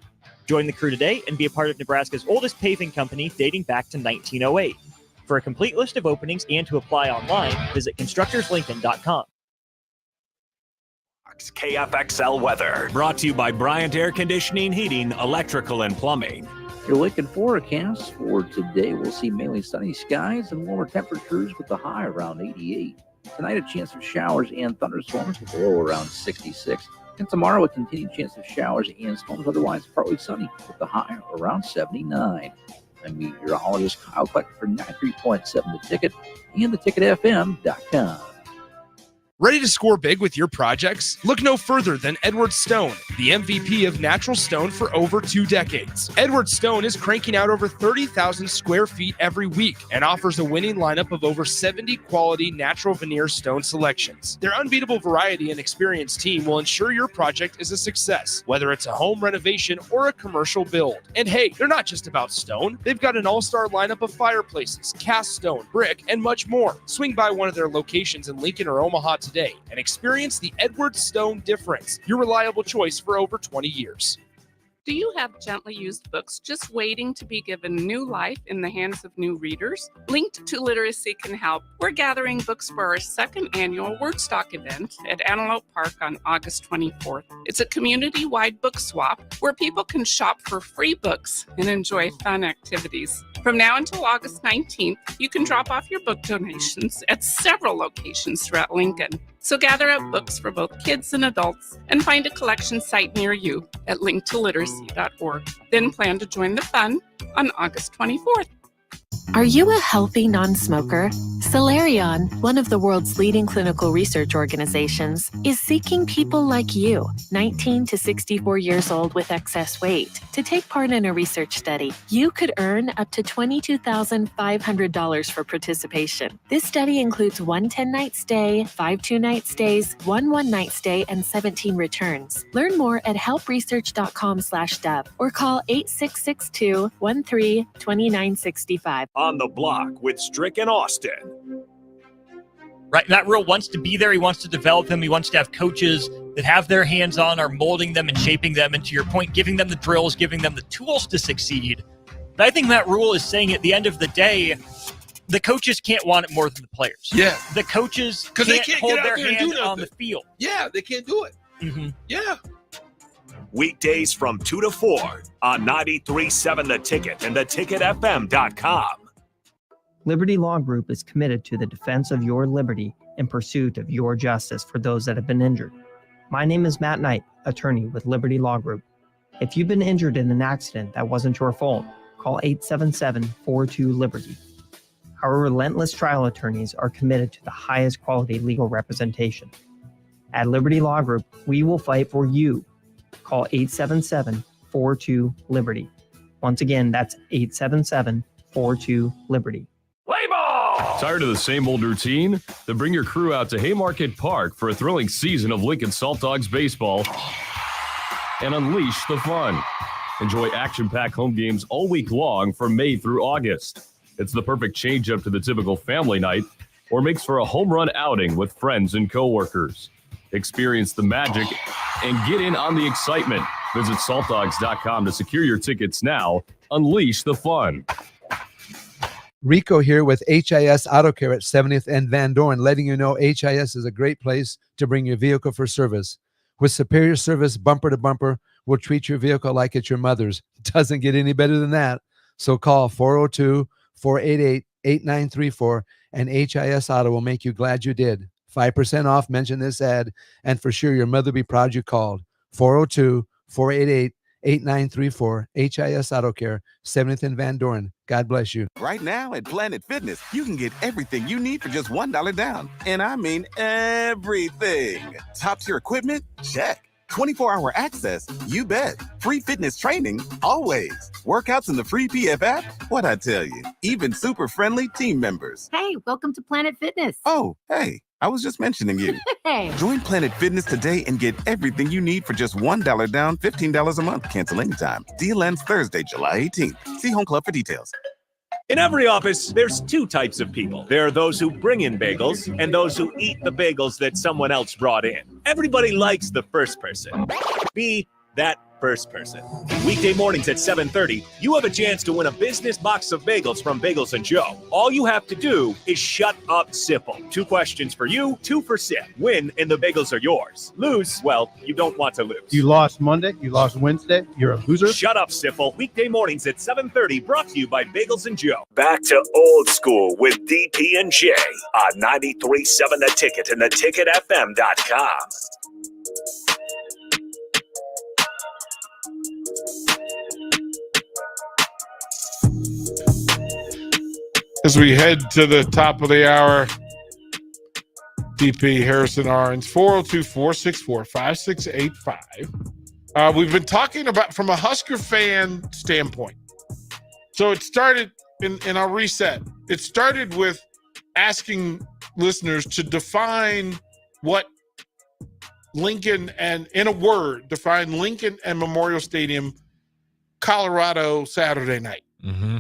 S3: Join the crew today and be a part of Nebraska's oldest paving company dating back to 1908. For a complete list of openings and to apply online, visit constructorslincoln.com.
S8: KFXL weather brought to you by Bryant Air Conditioning, Heating, Electrical, and Plumbing.
S20: Your Lincoln forecast for today, we'll see mainly sunny skies and warmer temperatures with the high around 88. Tonight, a chance of showers and thunderstorms with the low around 66. And tomorrow, a continued chance of showers and storms, otherwise partly sunny with the high around 79. I'm meteorologist Kyle Kleck for 93.7 The Ticket and theticketfm.com.
S5: Ready to score big with your projects? Look no further than Edward Stone, the MVP of natural stone for over 2 decades. Edward Stone is cranking out over 30,000 square feet every week and offers a winning lineup of over 70 quality natural veneer stone selections. Their unbeatable variety and experienced team will ensure your project is a success, whether it's a home renovation or a commercial build. And hey, they're not just about stone. They've got an all-star lineup of fireplaces, cast stone, brick, and much more. Swing by one of their locations in Lincoln or Omaha today and experience the Edward Stone difference, your reliable choice for over 20 years.
S19: Do you have gently used books just waiting to be given new life in the hands of new readers? Linked to Literacy Can Help, we're gathering books for our second annual Wordstock event at Antelope Park on August 24th. It's a community-wide book swap where people can shop for free books and enjoy fun activities. From now until August 19th, you can drop off your book donations at several locations throughout Lincoln. So gather up books for both kids and adults and find a collection site near you at linktoliteracy.org. Then plan to join the fun on August 24th.
S2: Are you a healthy non-smoker? Solarion, one of the world's leading clinical research organizations, is seeking people like you, 19 to 64 years old with excess weight, to take part in a research study. You could earn up to $22,500 for participation. This study includes 1 10-night stay, 5 2-night stays, 1 1-night stay, and 17 returns. Learn more at helpresearch.com/dub or call 8662-13-2965.
S8: On the Block with Strick and Austin.
S9: Right, Matt Rule wants to be there. He wants to develop them. He wants to have coaches that have their hands on, are molding them and shaping them, and to your point, giving them the drills, giving them the tools to succeed. But I think Matt Rule is saying at the end of the day, the coaches can't want it more than the players.
S22: Yeah.
S9: The coaches
S22: Because they can't
S9: hold
S22: get out
S9: their
S22: there and do
S9: hand
S22: nothing
S9: on the field.
S22: Yeah, they can't do it.
S9: Mm-hmm.
S22: Yeah.
S8: Weekdays from 2 to 4 on 93.7 The Ticket and theticketfm.com.
S17: Liberty Law Group is committed to the defense of your liberty in pursuit of your justice for those that have been injured. My name is Matt Knight, attorney with Liberty Law Group. If you've been injured in an accident that wasn't your fault, call 877-42-LIBERTY. Our relentless trial attorneys are committed to the highest quality legal representation. At Liberty Law Group, we will fight for you. Call 877-42-LIBERTY. Once again, that's 877-42-LIBERTY.
S23: Tired of the same old routine? Then bring your crew out to Haymarket Park for a thrilling season of Lincoln Salt Dogs baseball and unleash the fun. Enjoy action-packed home games all week long from May through August. It's the perfect change-up to the typical family night or makes for a home run outing with friends and coworkers. Experience the magic and get in on the excitement. Visit saltdogs.com to secure your tickets now. Unleash the fun.
S24: Rico here with HIS Auto Care at 70th and Van Dorn, letting you know HIS is a great place to bring your vehicle for service. With superior service bumper to bumper, we'll treat your vehicle like it's your mother's. It doesn't get any better than that. So call 402-488-8934 and HIS Auto will make you glad you did. 5% off, mention this ad, and for sure your mother will be proud you called. 402-488-8934, HIS Auto Care, 70th and Van Dorn. God bless you.
S25: Right now at Planet Fitness, you can get everything you need for just $1 down. And I mean everything. Top tier equipment? Check. 24-hour access? You bet. Free fitness training? Always. Workouts in the free PF app? What'd I tell you? Even super friendly team members.
S26: Hey, welcome to Planet Fitness.
S25: Oh, hey. I was just mentioning you.
S26: Hey.
S25: Join Planet Fitness today and get everything you need for just $1 down, $15 a month. Cancel anytime. Deal ends Thursday, July 18th. See Home Club for details.
S8: In every office, there's 2 types of people. There are those who bring in bagels and those who eat the bagels that someone else brought in. Everybody likes the first person. Be that first person. Weekday mornings at 7:30, you have a chance to win a business box of bagels from Bagels & Joe. All you have to do is shut up, Sipple. 2 questions for you, 2 for Sip. Win and the bagels are yours. Lose, well, you don't want to lose.
S27: You lost Monday, you lost Wednesday, you're a loser.
S8: Shut up, Sipple. Weekday mornings at 7:30, brought to you by Bagels & Joe. Back to old school with DP and J on 93.7 The Ticket and theticketfm.com.
S13: As we head to the top of the hour, DP, Harrison Arns, 402-464-5685. We've been talking about from a Husker fan standpoint. So it started, in our reset, it started with asking listeners to define what Lincoln and, in a word, define Lincoln and Memorial Stadium, Colorado, Saturday night.
S10: Mm-hmm.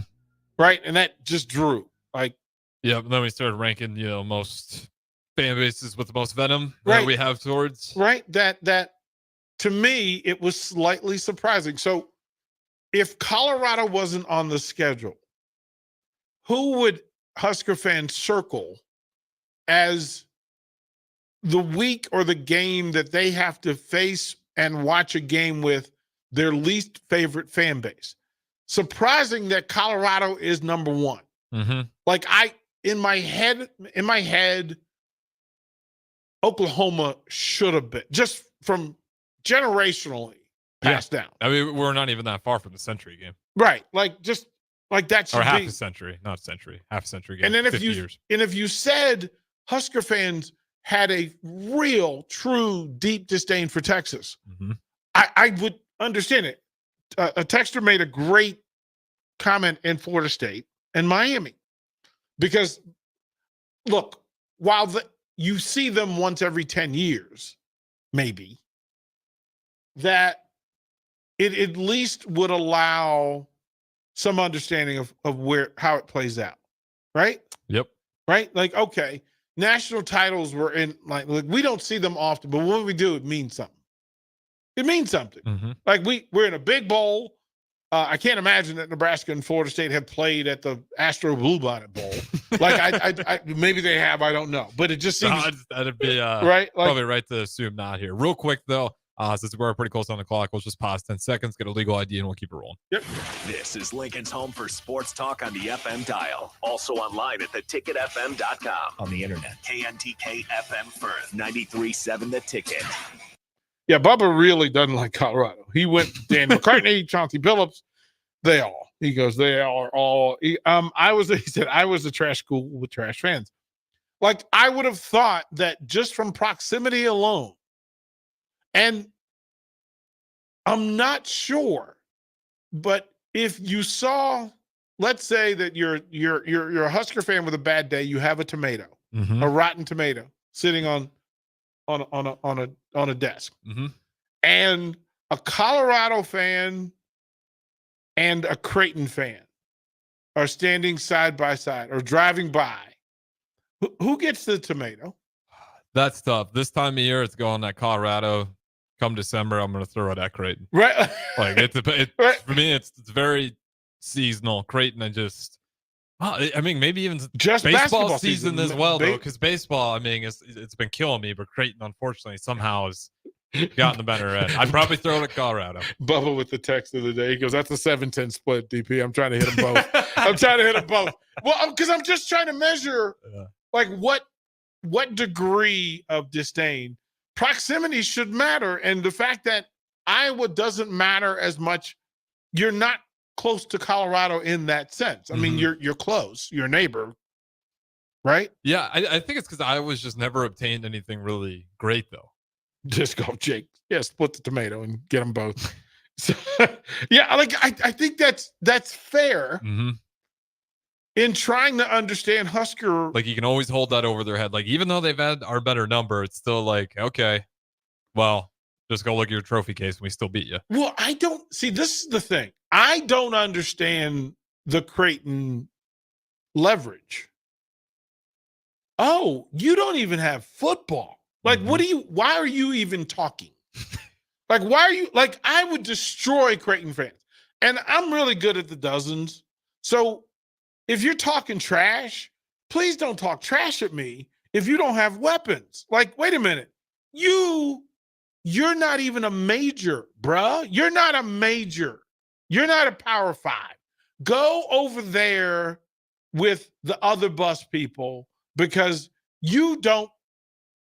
S13: Right? And that just drew. Like,
S10: yeah, but then we started ranking, most fan bases with the most venom
S13: Right.
S10: that we have towards.
S13: Right? That to me, it was slightly surprising. So if Colorado wasn't on the schedule, who would Husker fans circle as the week or the game that they have to face and watch a game with their least favorite fan base? Surprising that Colorado is number one.
S10: Mm-hmm.
S13: Like in my head, Oklahoma should have been, just from generationally passed down.
S10: I mean, we're not even that far from the century game.
S13: Right. Like, just like that should
S10: Or half
S13: be.
S10: a century, not a century, half a century game.
S13: And then if
S10: 50
S13: you
S10: years.
S13: and if you said Husker fans had a real, true, deep disdain for Texas,
S10: Mm-hmm.
S13: I would understand it. A texter made a great comment in Florida State and Miami, because look, while you see them once every 10 years, maybe, that it at least would allow some understanding of how it plays out, right?
S10: Yep.
S13: Right? Like, okay, national titles were in, like we don't see them often, but when we do, it means something. It means something.
S10: Mm-hmm.
S13: Like we're in a big bowl. I can't imagine that Nebraska and Florida State have played at the Astro Bluebonnet Bowl. Like I maybe they have, I don't know, but it just seems
S10: that'd be
S13: right. Like,
S10: probably right to assume not here. Real quick though, since we're pretty close on the clock, we'll just pause 10 seconds, get a legal ID, and we'll keep it rolling.
S13: Yep.
S8: This is Lincoln's home for sports talk on the FM dial. Also online at theticketfm.com. On the internet. KNTK FM Firth, 93.7 The Ticket.
S13: yeah, Bubba really doesn't like Colorado. He went to Dan McCartney, Chauncey Billups, they all. He goes, they are all. He said, I was a trash school with trash fans. Like, I would have thought that just from proximity alone, and I'm not sure, but if you saw, let's say that you're a Husker fan with a bad day, you have a tomato,
S10: Mm-hmm.
S13: a rotten tomato sitting on a desk,
S10: Mm-hmm.
S13: and a Colorado fan and a Creighton fan are standing side by side or driving by. Who gets the tomato?
S10: That's tough. This time of year, it's going at Colorado. Come December, I'm going to throw it at Creighton.
S13: Right.
S10: Like
S13: Right.
S10: For me, it's very seasonal. Creighton, I mean, maybe even
S13: just
S10: baseball season as well, though,
S13: Ba-
S10: because baseball, I mean, it's been killing me, but Creighton, unfortunately, somehow has gotten the better end. I'd probably throw it at Colorado.
S13: Bubba with the text of the day. He goes, that's a 7-10 split, DP. I'm trying to hit them both. Well, because I'm just trying to measure, like, what degree of disdain. Proximity should matter. And the fact that Iowa doesn't matter as much, you're not close to Colorado in that sense. I mean, you're close, you're a neighbor, right?
S10: Yeah, I think it's because Iowa's just never obtained anything really great, though.
S13: Just go, Jake. Yeah, split the tomato and get them both. So, yeah, like I think that's fair
S10: Mm-hmm.
S13: in trying to understand Husker.
S10: Like, you can always hold that over their head. Like, even though they've had our better number, it's still like, okay, well, just go look at your trophy case and we still beat you.
S13: Well, I don't see. This is the thing. I don't understand the Creighton leverage. Oh, you don't even have football. Like, why are you even talking? Like, why are you, like, I would destroy Creighton fans. And I'm really good at the dozens. So if you're talking trash, please don't talk trash at me if you don't have weapons. Like, wait a minute. You're not even a major, bruh. You're not a major. You're not a Power 5. Go over there with the other bus people because you don't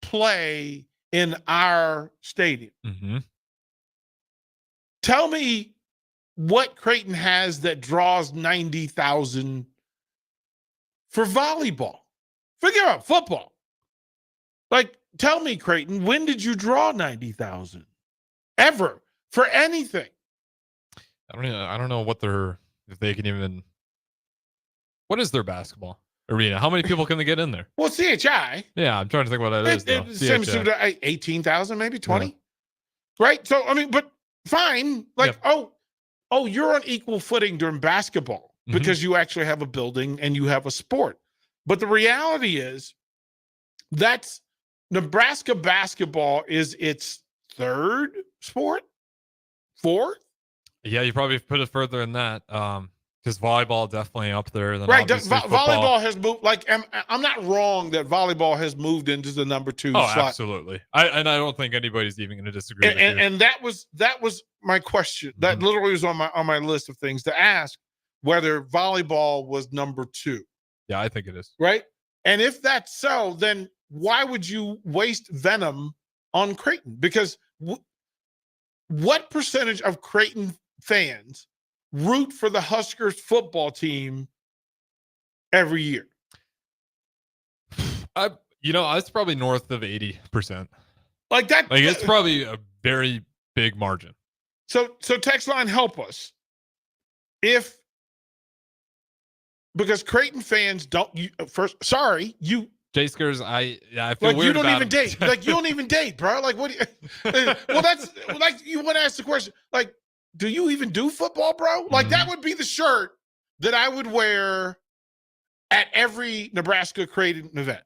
S13: play in our stadium.
S10: Mm-hmm.
S13: Tell me what Creighton has that draws 90,000 for volleyball. Forget about football. Like, tell me, Creighton, when did you draw 90,000 ever for anything?
S10: I don't know if they can even. What is their basketball arena? How many people can they get in there?
S13: Well, CHI.
S10: Yeah, I'm trying to think what that is. Though.
S13: Same as 18,000, maybe 20. Yeah. Right. So, I mean, but fine. Like, oh, you're on equal footing during basketball because you actually have a building and you have a sport. But the reality is that's Nebraska basketball is its third sport, fourth.
S10: Yeah, you probably put it further than that. Because volleyball definitely up there. Then
S13: right, volleyball has moved. Like, I'm not wrong that volleyball has moved into the number 2 slot.
S10: Absolutely. I don't think anybody's even going to disagree.
S13: And that was my question. That literally was on my list of things to ask, whether volleyball was number 2.
S10: Yeah, I think it is.
S13: Right, and if that's so, then why would you waste venom on Creighton? Because what percentage of Creighton fans root for the Huskers football team every year?
S10: It's probably north of 80%.
S13: Like that.
S10: Like it's probably a very big margin.
S13: So text line, help us. Because Creighton fans
S10: Jay Skers, I feel
S13: like
S10: weird
S13: you don't
S10: about
S13: even
S10: him.
S13: date. Like you don't even date, bro. Like what do you well, that's like you want to ask the question, like, do you even do football, bro? Like that would be the shirt that I would wear at every Nebraska Creighton event.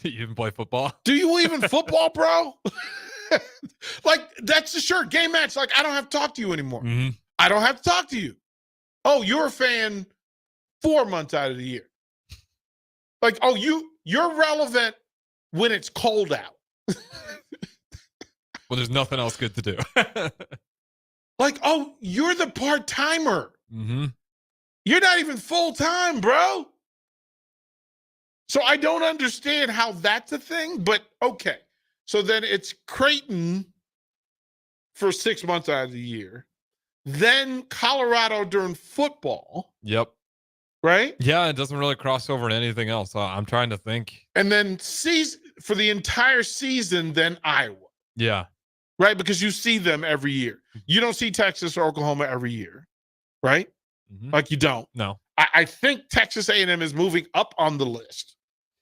S10: You even play football?
S13: Do you even football, bro? Like that's the shirt. Game match. Like I don't have to talk to you anymore. I don't have to talk to you. Oh, you're a fan 4 months out of the year. Like, oh, you're relevant when it's cold out.
S10: Well, there's nothing else good to do.
S13: Like, oh, you're the part-timer. You're not even full-time, bro. So I don't understand how that's a thing, but okay. So then it's Creighton for 6 months out of the year. Then Colorado during football.
S10: Yep.
S13: Right?
S10: Yeah, it doesn't really cross over to anything else. I'm trying to think.
S13: And then for the entire season, then Iowa.
S10: Yeah.
S13: Right? Because you see them every year. You don't see Texas or Oklahoma every year. Right? Like you don't.
S10: No.
S13: I think Texas A&M is moving up on the list.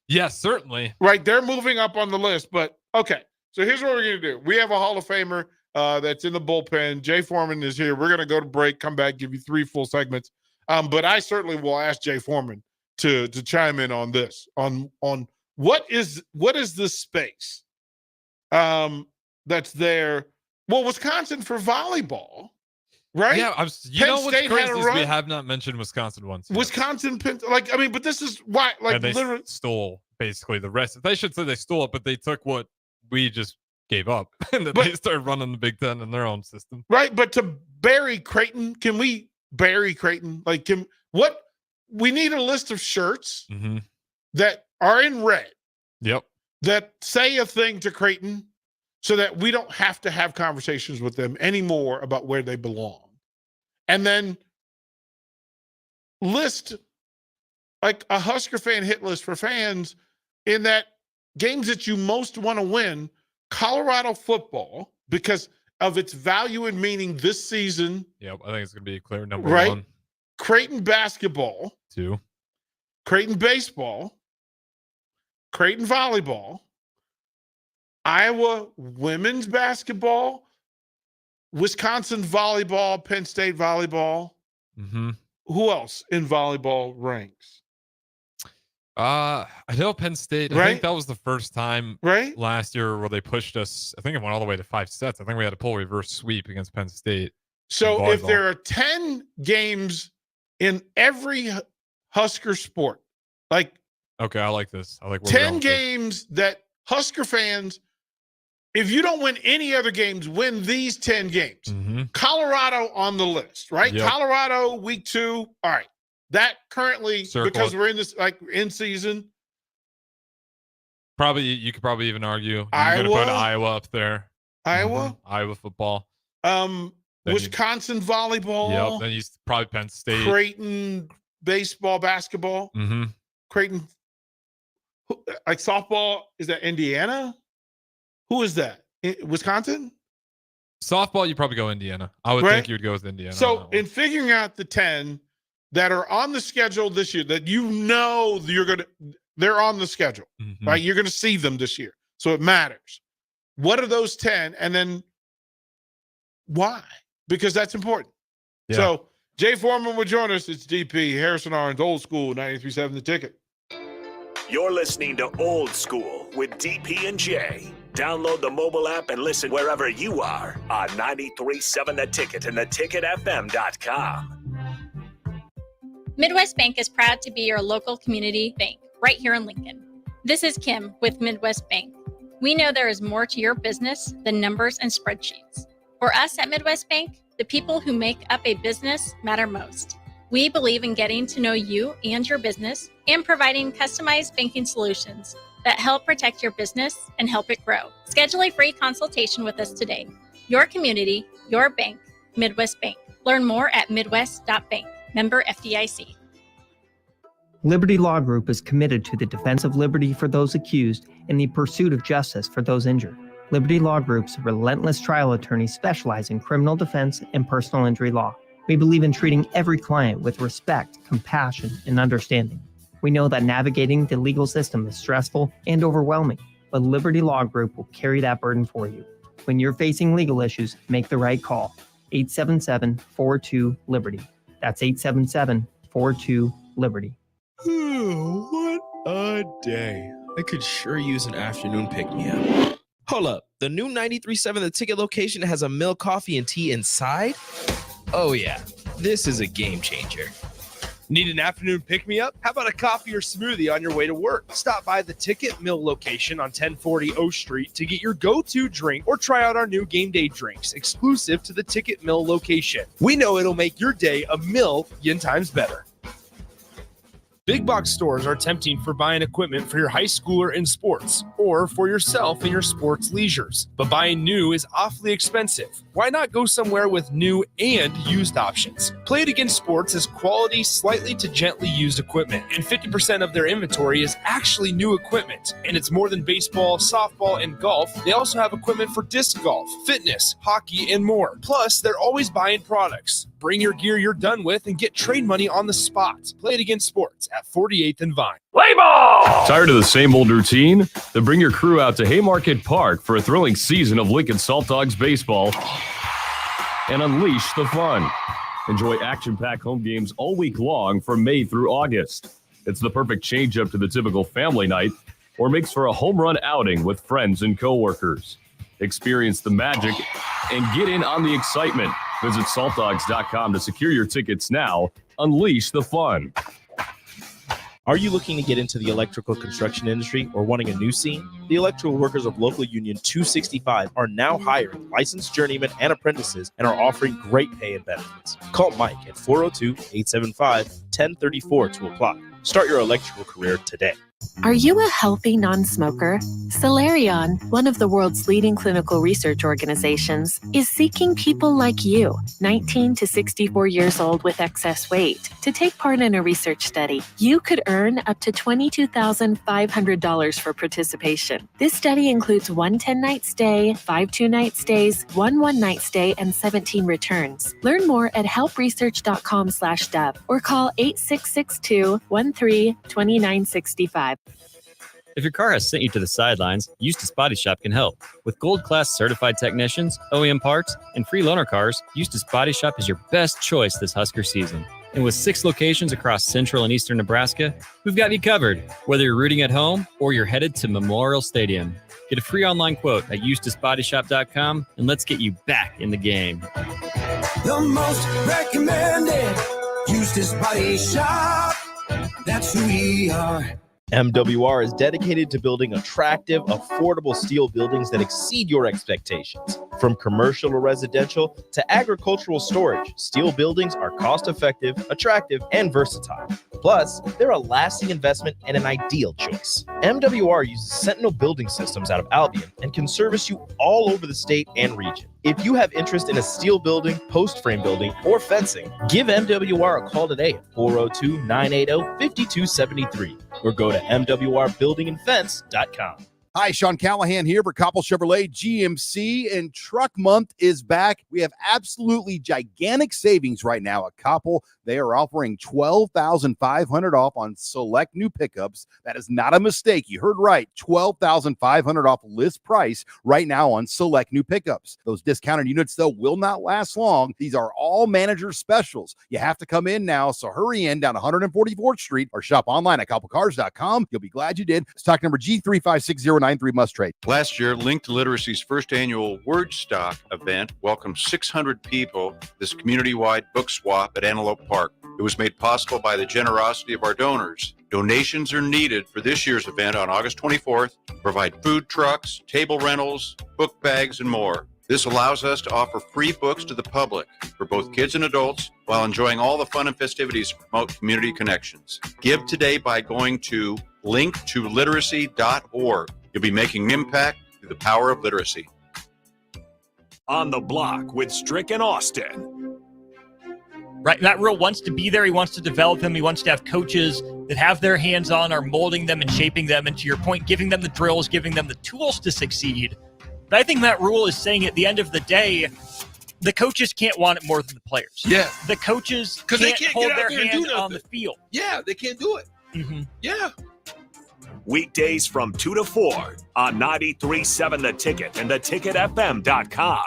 S10: Yes, certainly.
S13: Right? They're moving up on the list. But, okay. So here's what we're going to do. We have a Hall of Famer that's in the bullpen. Jay Foreman is here. We're going to go to break, come back, give you 3 full segments. But I certainly will ask Jay Foreman to chime in on this, on what is this space that's there. Well, Wisconsin for volleyball, right?
S10: Yeah, what's crazy is we have not mentioned Wisconsin once.
S13: Wisconsin, but this is why, like,
S10: and they
S13: literally
S10: stole basically the rest. They should say they stole it, but they took what we just gave up, and then they started running the Big Ten in their own system.
S13: Right, but to bury Creighton, can we bury Creighton? Like, we need a list of shirts that are in red.
S10: Yep.
S13: That say a thing to Creighton so that we don't have to have conversations with them anymore about where they belong. And then list like a Husker fan hit list for fans in that games that you most want to win, Colorado football, because of its value and meaning this season.
S10: Yep, I think it's going to be a clear number
S13: right?
S10: 1.
S13: Creighton basketball.
S10: 2.
S13: Creighton baseball. Creighton volleyball. Iowa women's basketball. Wisconsin volleyball. Penn State volleyball. Who else in volleyball ranks?
S10: I know Penn State. I think that was the first time last year where they pushed us. I think it went all the way to 5 sets. I think we had to pull reverse sweep against Penn State.
S13: So if there are 10 games in every Husker sport, like
S10: okay, I like this. I like
S13: 10 games that Husker fans, if you don't win any other games, win these 10 games. Colorado on the list, right?
S10: Yep.
S13: Colorado week 2. All right. That currently,
S10: Circle.
S13: Because we're in this like in season.
S10: Probably you could probably even argue you're going to put Iowa up there.
S13: Iowa,
S10: Iowa football.
S13: Wisconsin volleyball.
S10: Yep. Then you probably Penn State.
S13: Creighton baseball, basketball. Creighton Like softball, is that Indiana? Who is that? Wisconsin?
S10: Softball, you probably go Indiana. I would think you would go with Indiana.
S13: So in figuring out the 10 that are on the schedule this year, that they're on the schedule, right? You're going to see them this year. So it matters. What are those 10? And then why? Because that's important.
S10: Yeah.
S13: So Jay Foreman will join us. It's DP, Harrison Orange, Old School, 93.7 The Ticket.
S8: You're listening to Old School with DP and J. Download the mobile app and listen wherever you are on 93.7 The Ticket and theticketfm.com.
S4: Midwest Bank is proud to be your local community bank right here in Lincoln. This is Kim with Midwest Bank. We know there is more to your business than numbers and spreadsheets. For us at Midwest Bank, the people who make up a business matter most. We believe in getting to know you and your business and providing customized banking solutions that help protect your business and help it grow. Schedule a free consultation with us today. Your community, your bank, Midwest Bank. Learn more at midwest.bank. Member FDIC.
S17: Liberty Law Group is committed to the defense of liberty for those accused and the pursuit of justice for those injured. Liberty Law Group's relentless trial attorneys specialize in criminal defense and personal injury law. We believe in treating every client with respect, compassion, and understanding. We know that navigating the legal system is stressful and overwhelming, but Liberty Law Group will carry that burden for you. When you're facing legal issues, make the right call. 877-42-LIBERTY. That's 877-42-LIBERTY.
S1: What a day. I could sure use an afternoon pick-me-up. Hold up. The new 93.7 The Ticket location has a milk, coffee, and tea inside? Oh, yeah. This is a game changer.
S5: Need an afternoon pick-me-up? How about a coffee or smoothie on your way to work? Stop by the Ticket Mill location on 1040 O Street to get your go-to drink or try out our new game day drinks exclusive to the Ticket Mill location. We know it'll make your day a million times better. Big box stores are tempting for buying equipment for your high schooler in sports or for yourself in your sports leisures. But buying new is awfully expensive. Why not go somewhere with new and used options? Play It Again Sports has quality, slightly to gently used equipment, and 50% of their inventory is actually new equipment. And it's more than baseball, softball, and golf. They also have equipment for disc golf, fitness, hockey, and more. Plus, they're always buying products. Bring your gear you're done with and get trade money on the spot. Play It Again Sports at 48th and Vine.
S23: Play ball! Tired of the same old routine? Then bring your crew out to Haymarket Park for a thrilling season of Lincoln Salt Dogs baseball and unleash the fun. Enjoy action-packed home games all week long from May through August. It's the perfect change-up to the typical family night or makes for a home run outing with friends and coworkers. Experience the magic and get in on the excitement. Visit saltdogs.com to secure your tickets now. Unleash the fun.
S1: Are you looking to get into the electrical construction industry or wanting a new scene? The electrical workers of local union 265 are now hiring licensed journeymen and apprentices and are offering great pay and benefits. Call Mike at 402-875-1034 to apply. Start your electrical career today.
S2: Are you a healthy non-smoker? Solarion, one of the world's leading clinical research organizations, is seeking people like you, 19 to 64 years old with excess weight, to take part in a research study. You could earn up to $22,500 for participation. This study includes 1 10-night stay, 5 2-night stays, 1 1-night stay, and 17 returns. Learn more at helpresearch.com/dove or call 8662-13-2965.
S6: If your car has sent you to the sidelines, Eustace Body Shop can help. With gold-class certified technicians, OEM parts, and free loaner cars, Eustace Body Shop is your best choice this Husker season. And with 6 locations across central and eastern Nebraska, we've got you covered, whether you're rooting at home or you're headed to Memorial Stadium. Get a free online quote at EustaceBodyShop.com, and let's get you back in the game.
S7: The most recommended Eustace Body Shop. That's who we are.
S1: MWR is dedicated to building attractive, affordable steel buildings that exceed your expectations. From commercial or residential to agricultural storage, steel buildings are cost-effective, attractive, and versatile. Plus, they're a lasting investment and an ideal choice. MWR uses Sentinel Building Systems out of Albion and can service you all over the state and region. If you have interest in a steel building, post frame building, or fencing, give MWR a call today at 402-980-5273. or go to mwrbuildingandfence.com.
S11: Hi, Sean Callahan here for Koppel Chevrolet GMC, and Truck Month is back. We have absolutely gigantic savings right now at Koppel. They are offering $12,500 off on select new pickups. That is not a mistake. You heard right. $12,500 off list price right now on select new pickups. Those discounted units, though, will not last long. These are all manager specials. You have to come in now, so hurry in down 144th Street or shop online at koppelcars.com. You'll be glad you did. Stock number G35609. Must trade.
S12: Last year, Linked Literacy's first annual Wordstock event welcomed 600 people to this community-wide book swap at Antelope Park. It was made possible by the generosity of our donors. Donations are needed for this year's event on August 24th to provide food trucks, table rentals, book bags, and more. This allows us to offer free books to the public for both kids and adults while enjoying all the fun and festivities to promote community connections. Give today by going to linktoliteracy.org. You'll be making an impact through the power of literacy.
S8: On the Block with Strick and Austin.
S9: Right, Matt Rule wants to be there. He wants to develop them. He wants to have coaches that have their hands on, are molding them and shaping them. And to your point, giving them the drills, giving them the tools to succeed. But I think Matt Rule is saying at the end of the day, the coaches can't want it more than the players.
S5: Yeah.
S9: The coaches
S5: They
S9: can't
S5: can't
S9: hold
S5: get out
S9: their
S5: there and do
S9: hand on the
S5: nothing.
S9: field.
S5: Yeah, they can't do it.
S9: Mm-hmm.
S5: Yeah.
S8: Weekdays from 2 to 4 on 93.7 The Ticket and theticketfm.com.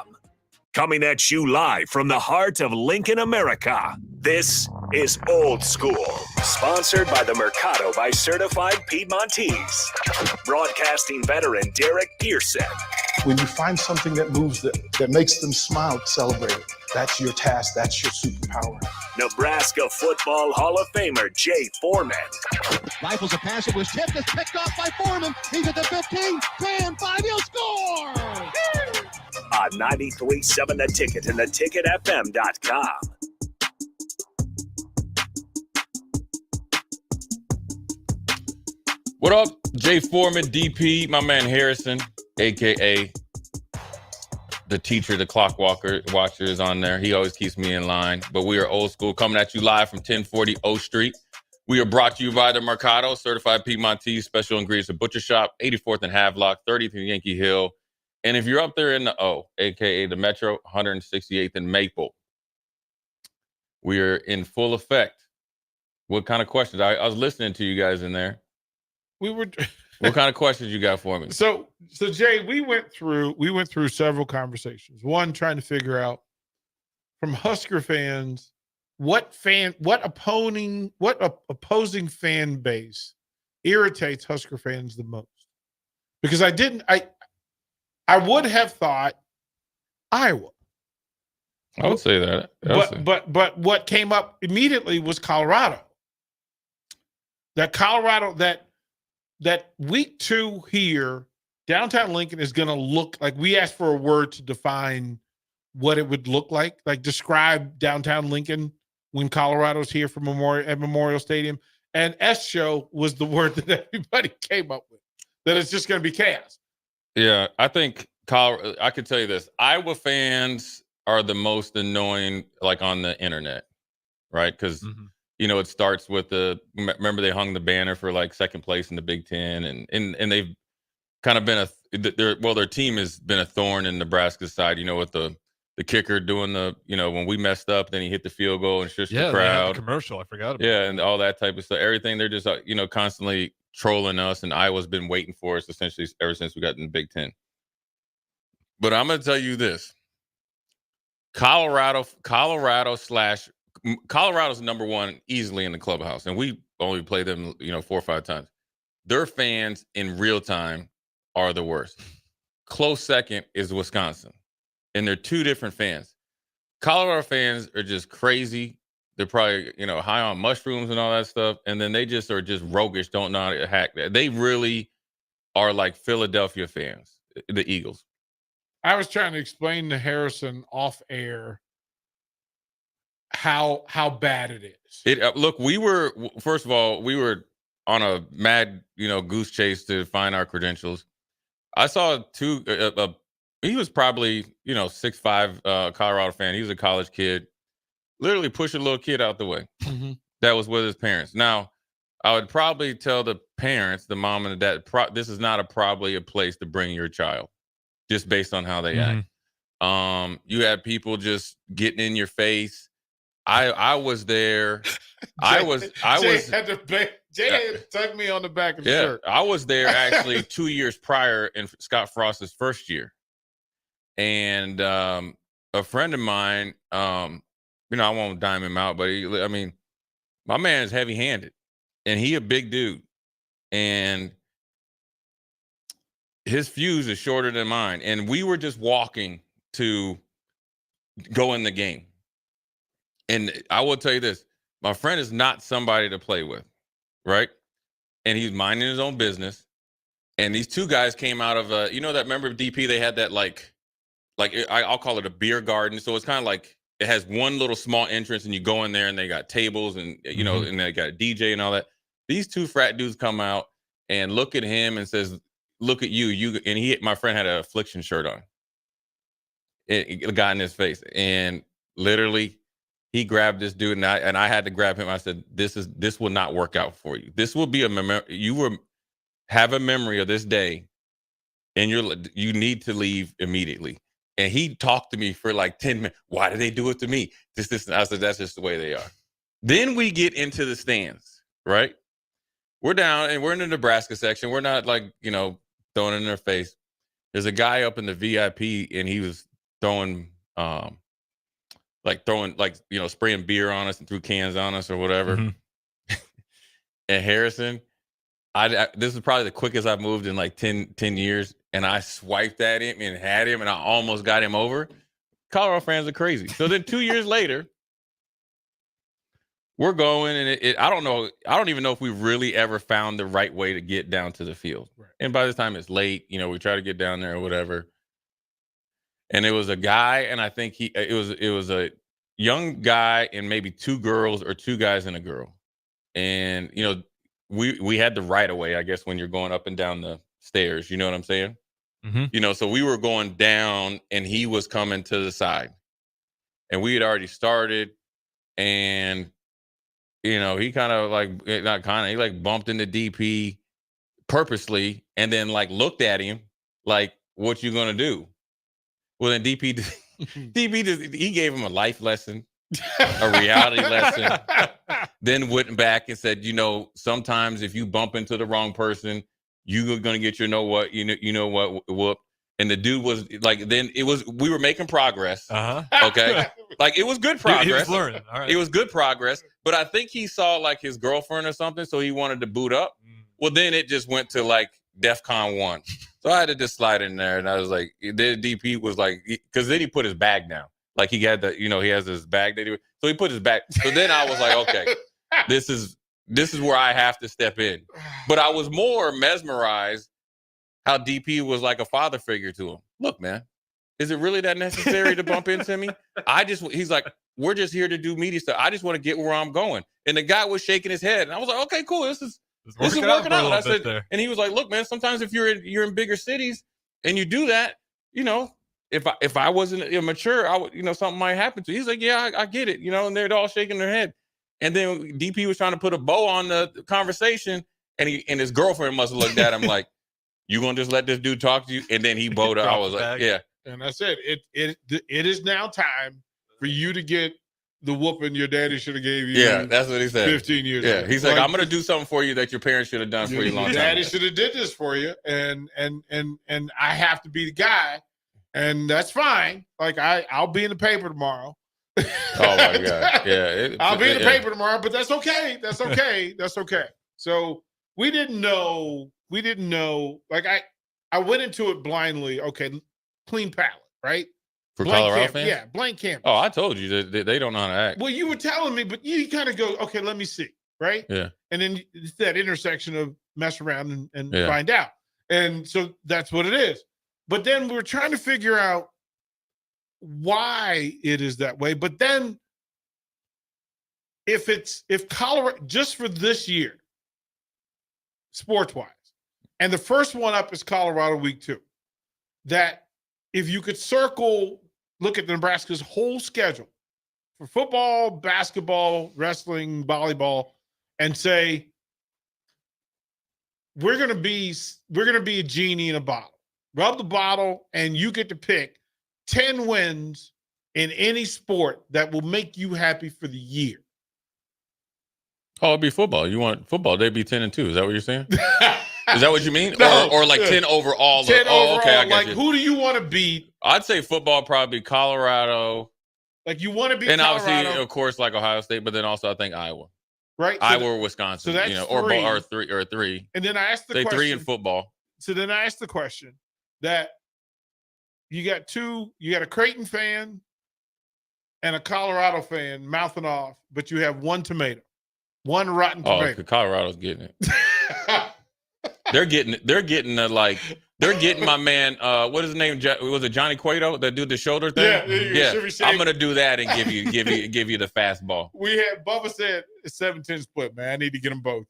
S8: Coming at you live from the heart of Lincoln, America. This is Old School, sponsored by the Mercado by Certified Piedmontese. Broadcasting veteran Derek Pearson.
S14: When you find something that moves them, that makes them smile, celebrate it. That's your task. That's your superpower.
S8: Nebraska Football Hall of Famer Jay Foreman.
S15: Rifles a pass. It was tipped. It's picked off by Foreman. He's at the 15, 10, 5. He'll score!
S8: On 93.7 The Ticket and theticketfm.com.
S16: What up, Jay Foreman, DP, my man Harrison, a.k.a. the teacher, the clock watcher is on there. He always keeps me in line. But we are Old School, coming at you live from 1040 O Street. We are brought to you by the Mercado, Certified Piedmontese, Special Ingredients and Butcher Shop, 84th and Havelock, 30th and Yankee Hill. And if you're up there in the O, a.k.a. the Metro, 168th and Maple, we are in full effect. What kind of questions? I was listening to you guys in there.
S13: We were.
S16: What kind of questions you got for me?
S13: So Jay, we went through several conversations. One, trying to figure out from Husker fans what opposing fan base irritates Husker fans the most. Because I would have thought Iowa.
S16: I would say that.
S13: But what came up immediately was Colorado. That week 2 here, downtown Lincoln is going to look like, we asked for a word to define what it would look like describe downtown Lincoln when Colorado's here for Memorial Stadium. And S-show was the word that everybody came up with, that it's just going to be chaos.
S16: Yeah, I think I could tell you this. Iowa fans are the most annoying, like on the internet, right? Because it starts with remember they hung the banner for like second place in the Big Ten, and they've kind of been their team has been a thorn in Nebraska's side, with the kicker doing when we messed up, then he hit the field goal and shushed the crowd.
S10: They had the commercial, I forgot about.
S16: Yeah, and all that type of stuff. Everything, they're just constantly trolling us, and Iowa's been waiting for us essentially ever since we got in the Big Ten. But I'm going to tell you this. Colorado's number one easily in the clubhouse, and we only play them 4 or 5 times. Their fans in real time are the worst. Close second is Wisconsin, and they're 2 different fans. Colorado fans are just crazy. They're probably high on mushrooms and all that stuff, and then they just are just roguish, don't know how to hack that. They really are like Philadelphia fans, the Eagles.
S13: I was trying to explain to Harrison off air how bad it is.
S16: Look, we were on a mad goose chase to find our credentials. I saw 2 he was probably 6'5" Colorado fan. He was a college kid, literally push a little kid out the way that was with his parents. Now I would probably tell the parents, the mom and the dad, this is not probably a place to bring your child, just based on how they act. You had people just getting in your face. I was there. Jay
S13: had tugged me on the back of the shirt.
S16: I was there actually 2 years prior in Scott Frost's first year. And a friend of mine, I won't dime him out, but my man is heavy-handed. And he a big dude, and his fuse is shorter than mine. And we were just walking to go in the game. And I will tell you this, my friend is not somebody to play with, right? And he's minding his own business. And these two guys came out of remember DP, they had that I'll call it a beer garden. So it's kind of like, it has one little small entrance and you go in there and they got tables and, and they got a DJ and all that. These two frat dudes come out and look at him and says, look at you. And my friend had an Affliction shirt on. It got in his face. And literally he grabbed this dude and I had to grab him. I said, this will not work out for you. This will be have a memory of this day and you need to leave immediately. And he talked to me for like 10 minutes. Why did they do it to me? This. I said, that's just the way they are. Then we get into the stands, right? We're down and we're in the Nebraska section. We're not throwing it in their face. There's a guy up in the VIP and he was throwing spraying beer on us and threw cans on us or whatever. Mm-hmm. And Harrison, this is probably the quickest I've moved in like 10 years. And I swiped at him and had him and I almost got him over. Colorado fans are crazy. So then 2 years later, we're going and I don't even know if we really ever found the right way to get down to the field. Right. And by this time it's late, we try to get down there or whatever. And it was a guy, and I think it was a young guy and maybe two girls or two guys and a girl. And, we had the right of way, I guess, when you're going up and down the stairs, you know what I'm saying? Mm-hmm. So we were going down and he was coming to the side and we had already started and, he kind of he bumped into DP purposely and then looked at him like, what you going to do? Well, then DP he gave him a life lesson, a reality lesson, then went back and said, sometimes if you bump into the wrong person, you're going to get your whoop. And the dude was we were making progress. Uh-huh. Okay. It was good progress. He was learning. All right. It was good progress. But I think he saw his girlfriend or something. So he wanted to boot up. Well, then it just went to DEFCON 1. So I had to just slide in there. And I was like, the DP was because then he put his bag down. He had he has his bag so he put his bag. So then I was like, okay, this is where I have to step in. But I was more mesmerized how DP was like a father figure to him. Look, man, is it really that necessary to bump into me? He's like, we're just here to do media stuff. I just want to get where I'm going. And the guy was shaking his head. And I was like, okay, cool. This is working out. I said, and he was like, look, man, sometimes if you're in bigger cities and you do that, if I wasn't immature, I would, something might happen to you. He's like, yeah, I get it, and they're all shaking their head. And then DP was trying to put a bow on the conversation, and his girlfriend must have looked at him like, "You gonna just let this dude talk to you?" And then he bowed up. I was like, "Yeah."
S13: And I said, "It is now time for you to get the whooping your daddy should have gave you."
S16: Yeah, that's what he said.
S13: 15 years.
S16: Yeah, he's like, "I'm gonna do something for you that your parents should have done for you a long time ago."
S13: Daddy should have did this for you, and I have to be the guy, and that's fine. I'll be in the paper tomorrow.
S16: Oh my God! Yeah,
S13: I'll be in the paper tomorrow, but that's okay. That's okay. That's okay. So we didn't know. I went into it blindly. Okay, clean palate, right?
S16: For Colorado fans,
S13: yeah, blank campus.
S16: Oh, I told you that they don't know how to act.
S13: Well, you were telling me, but you kind of go, okay, let me see, right?
S16: Yeah.
S13: And then it's that intersection of mess around and find out, and so that's what it is. But then we're trying to figure out why it is that way. But then if Colorado, just for this year, sports wise, and the first one up is Colorado week 2, that if you could look at Nebraska's whole schedule for football, basketball, wrestling, volleyball, and say we're gonna be a genie in a bottle. Rub the bottle, and you get to pick 10 wins in any sport that will make you happy for the year.
S16: Oh, it'd be football. You want football? They'd be 10-2. Is that what you're saying? Is that what you mean?
S13: No.
S16: Or like 10 overall?
S13: 10 overall.
S16: Okay, I got
S13: like,
S16: you.
S13: who do you want to beat?
S16: I'd say football probably Colorado.
S13: Like, you want to beat
S16: And
S13: Colorado.
S16: obviously, of course, like Ohio State, but then also I think Iowa.
S13: Right? So
S16: Iowa or Wisconsin.
S13: so that's
S16: or
S13: three.
S16: three.
S13: And then I asked the
S16: Say
S13: question.
S16: 3 in football.
S13: So then I asked the question that you got a Creighton fan and a Colorado fan mouthing off, but you have one tomato, one rotten tomato.
S16: Oh, Colorado's getting it. They're getting my man. What is his name? Was it Johnny Cueto that do the shoulder thing?
S13: Yeah.
S16: I'm gonna do that and give you the fastball.
S13: We had Bubba said it's 7-10 split, man. I need to get them both.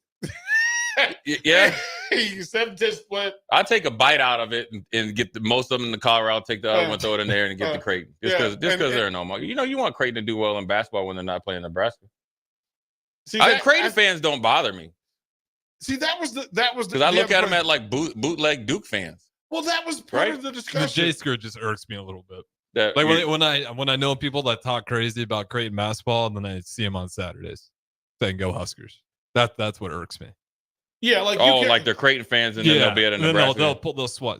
S16: Yeah,
S13: 7-10 split.
S16: I'll take a bite out of it and get most of them in the Colorado. Take the other one, throw it in there, and get the Creighton. Just because they're no more. You want Creighton to do well in basketball when they're not playing Nebraska. Creighton fans don't bother me.
S13: See, that was
S16: because I look at them at like bootleg Duke fans.
S13: Well, that was part of the discussion.
S10: The J Skirt just irks me a little bit.
S16: That,
S10: like when I know people that talk crazy about Creighton basketball, and then I see them on Saturdays saying "Go Huskers." That's what irks me.
S13: Yeah, like
S16: like they're Creighton fans, and then they'll be at a Nebraska.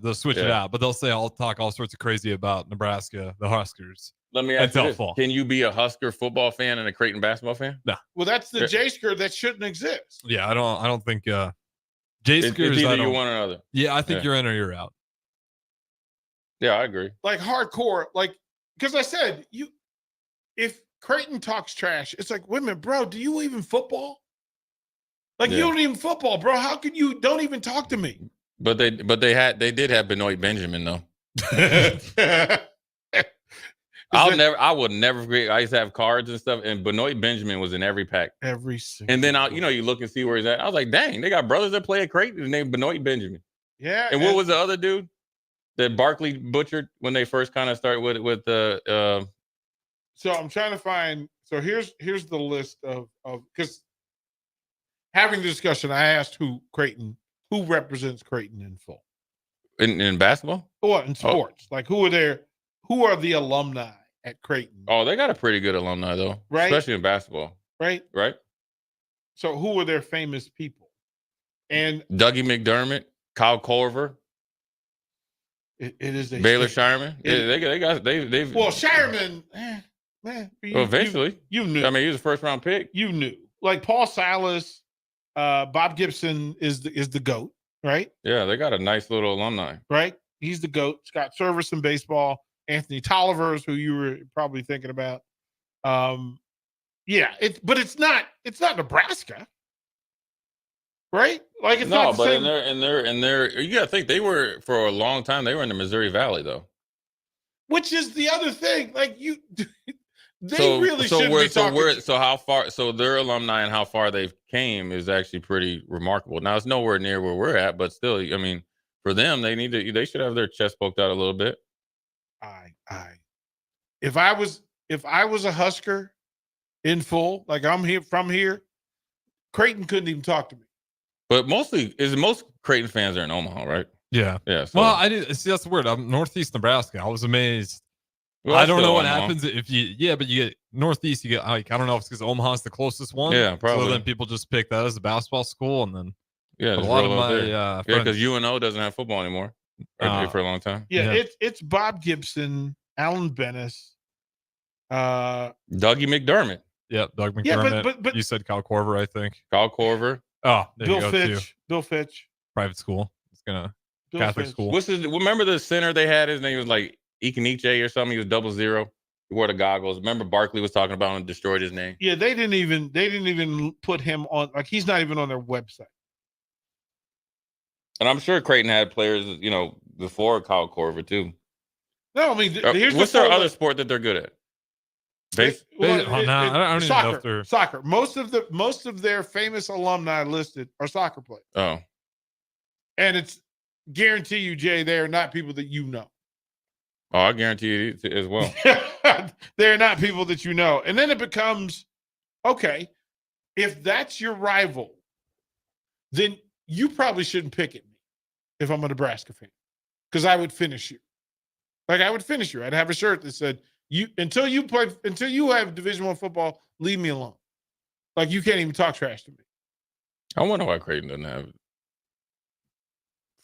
S10: They'll switch it out, but they'll say I'll talk all sorts of crazy about Nebraska, the Huskers.
S16: Let me ask you this. Can you be a Husker football fan and a Creighton basketball fan?
S10: No.
S13: Well, that's the J Skirt that shouldn't exist.
S10: Yeah, I don't think J
S16: It's either you one or another.
S10: Yeah, I think you're in or you're out.
S16: Yeah, I agree.
S13: Like hardcore, like because I said if Creighton talks trash, it's like, wait a minute, bro, do you even football? Like you don't even football, bro. How can you don't even talk to me?
S16: But they did have Benoit Benjamin though. I will never forget. I used to have cards and stuff, and Benoit Benjamin was in every pack.
S13: Every single.
S16: And then you look and see where he's at. I was like, dang, they got brothers that play at Creighton named Benoit Benjamin.
S13: Yeah.
S16: And what was the other dude that Barkley butchered when they first kind of started with the?
S13: So I'm trying to find. So here's the list of because having the discussion, I asked who represents Creighton in full
S16: in basketball.
S13: Or in sports, like who are the alumni at Creighton?
S16: Oh, they got a pretty good alumni though,
S13: right?
S16: Especially in basketball,
S13: right?
S16: Right.
S13: So who are their famous people? And
S16: Dougie McDermott, Kyle Korver.
S13: It is
S16: Baylor Shireman. They've
S13: well, Shireman, man.
S16: Eventually,
S13: you knew.
S16: I mean, he was a first round pick.
S13: You knew, like Paul Silas, Bob Gibson is the GOAT, right?
S16: Yeah, they got a nice little alumni,
S13: right? He's the GOAT. Scott Service in baseball. Anthony Tollivers, who you were probably thinking about. Yeah, but it's not Nebraska, right? Like it's not the same.
S16: and they're you gotta think they were for a long time. They were in the Missouri Valley though,
S13: which is the other thing. Like really shouldn't be talking.
S16: So how far? So their alumni and how far they've came is actually pretty remarkable. Now it's nowhere near where we're at, but still, I mean, for them, they should have their chest poked out a little bit.
S13: If I was a Husker in full, like I'm here from here, Creighton couldn't even talk to me.
S16: But most Creighton fans are in Omaha, right?
S10: Yeah.
S16: Yeah. So.
S10: Well, I did see that's weird. I'm Northeast Nebraska. I was amazed.
S16: Well,
S10: I don't know what
S16: Omaha.
S10: happens if but you get Northeast, you get like I don't know if it's because Omaha's the closest one.
S16: Yeah, probably.
S10: So then people just pick that as a basketball school, and then
S16: a
S10: lot of my
S16: because UNO doesn't have football anymore for a long time.
S13: Yeah, it's Bob Gibson, Alan Bennis,
S16: Dougie McDermott.
S10: Yeah, Doug McDermott.
S13: Yeah, but
S10: you said Kyle Korver, I think.
S16: Kyle Korver.
S10: Oh,
S13: Bill Fitch.
S10: Private school. It's gonna
S13: Bill
S10: Catholic
S13: Fitch.
S10: school.
S16: Remember the center they had? His name was like Ikeniche or something. He was 00. He wore the goggles. Remember Barkley was talking about him and destroyed his name.
S13: Yeah, they didn't even put him on. Like he's not even on their website.
S16: And I'm sure Creighton had players, before Kyle Korver too.
S13: No, I mean, here's
S16: what's their other sport that they're good at?
S10: I don't even know if they're
S13: soccer. Most of their famous alumni listed are soccer players.
S16: Oh,
S13: and it's guarantee you, Jay, they are not people that you know.
S16: Oh, I guarantee you as well.
S13: They're not people that you know, and then it becomes okay. If that's your rival, then you probably shouldn't pick at me if I'm a Nebraska fan, because I would finish you. Like, I would finish you. I'd have a shirt that said, until you have Division I football, leave me alone. Like, you can't even talk trash to me.
S16: I wonder why Creighton doesn't have it.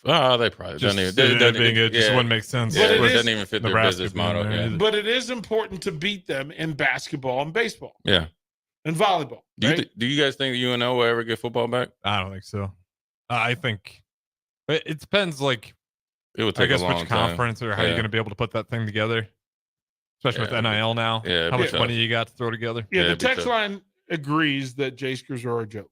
S16: Oh, they probably
S10: Just
S16: doesn't
S10: being
S16: even.
S10: it just wouldn't make sense.
S16: Yeah, it
S10: with
S16: doesn't even fit their
S10: Nebraska
S16: business
S10: being
S16: model.
S10: there
S16: Yeah.
S10: either.
S13: But it is important to beat them in basketball and baseball
S16: Yeah.
S13: and volleyball.
S16: Do you guys think UNO will ever get football back?
S10: I don't think so. I think it depends. Like,
S16: It would
S10: I
S16: take
S10: guess
S16: a long
S10: which
S16: time.
S10: conference or how you're
S16: Yeah.
S10: going to be able to put that thing together, especially with NIL now.
S16: Yeah,
S10: how much
S16: because-
S10: money you got to throw together?
S13: Yeah, the
S16: it'd be
S13: text
S16: tough.
S13: line agrees that J-Screws are a joke.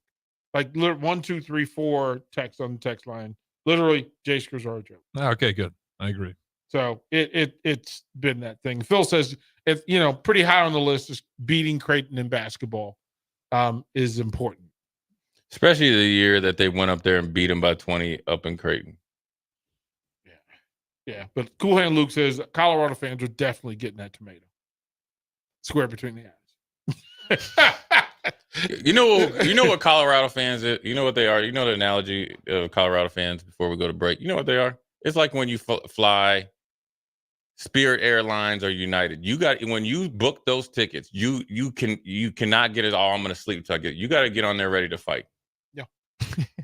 S13: Like 1, 2, 3, 4 text on the text line. Literally, J-Screws are a joke.
S10: Okay, good. I agree.
S13: So it's been that thing. Phil says, if pretty high on the list is beating Creighton in basketball is important.
S16: Especially the year that they went up there and beat them by 20 up in Creighton.
S13: Yeah, but Cool Hand Luke says Colorado fans are definitely getting that tomato square between the eyes.
S16: You know what Colorado fans is? You know what they are? You know the analogy of Colorado fans before we go to break? You know what they are? It's like when you fly Spirit Airlines or United. When you book those tickets, you cannot get it all. I'm going to sleep until I get it. You got to get on there ready to fight.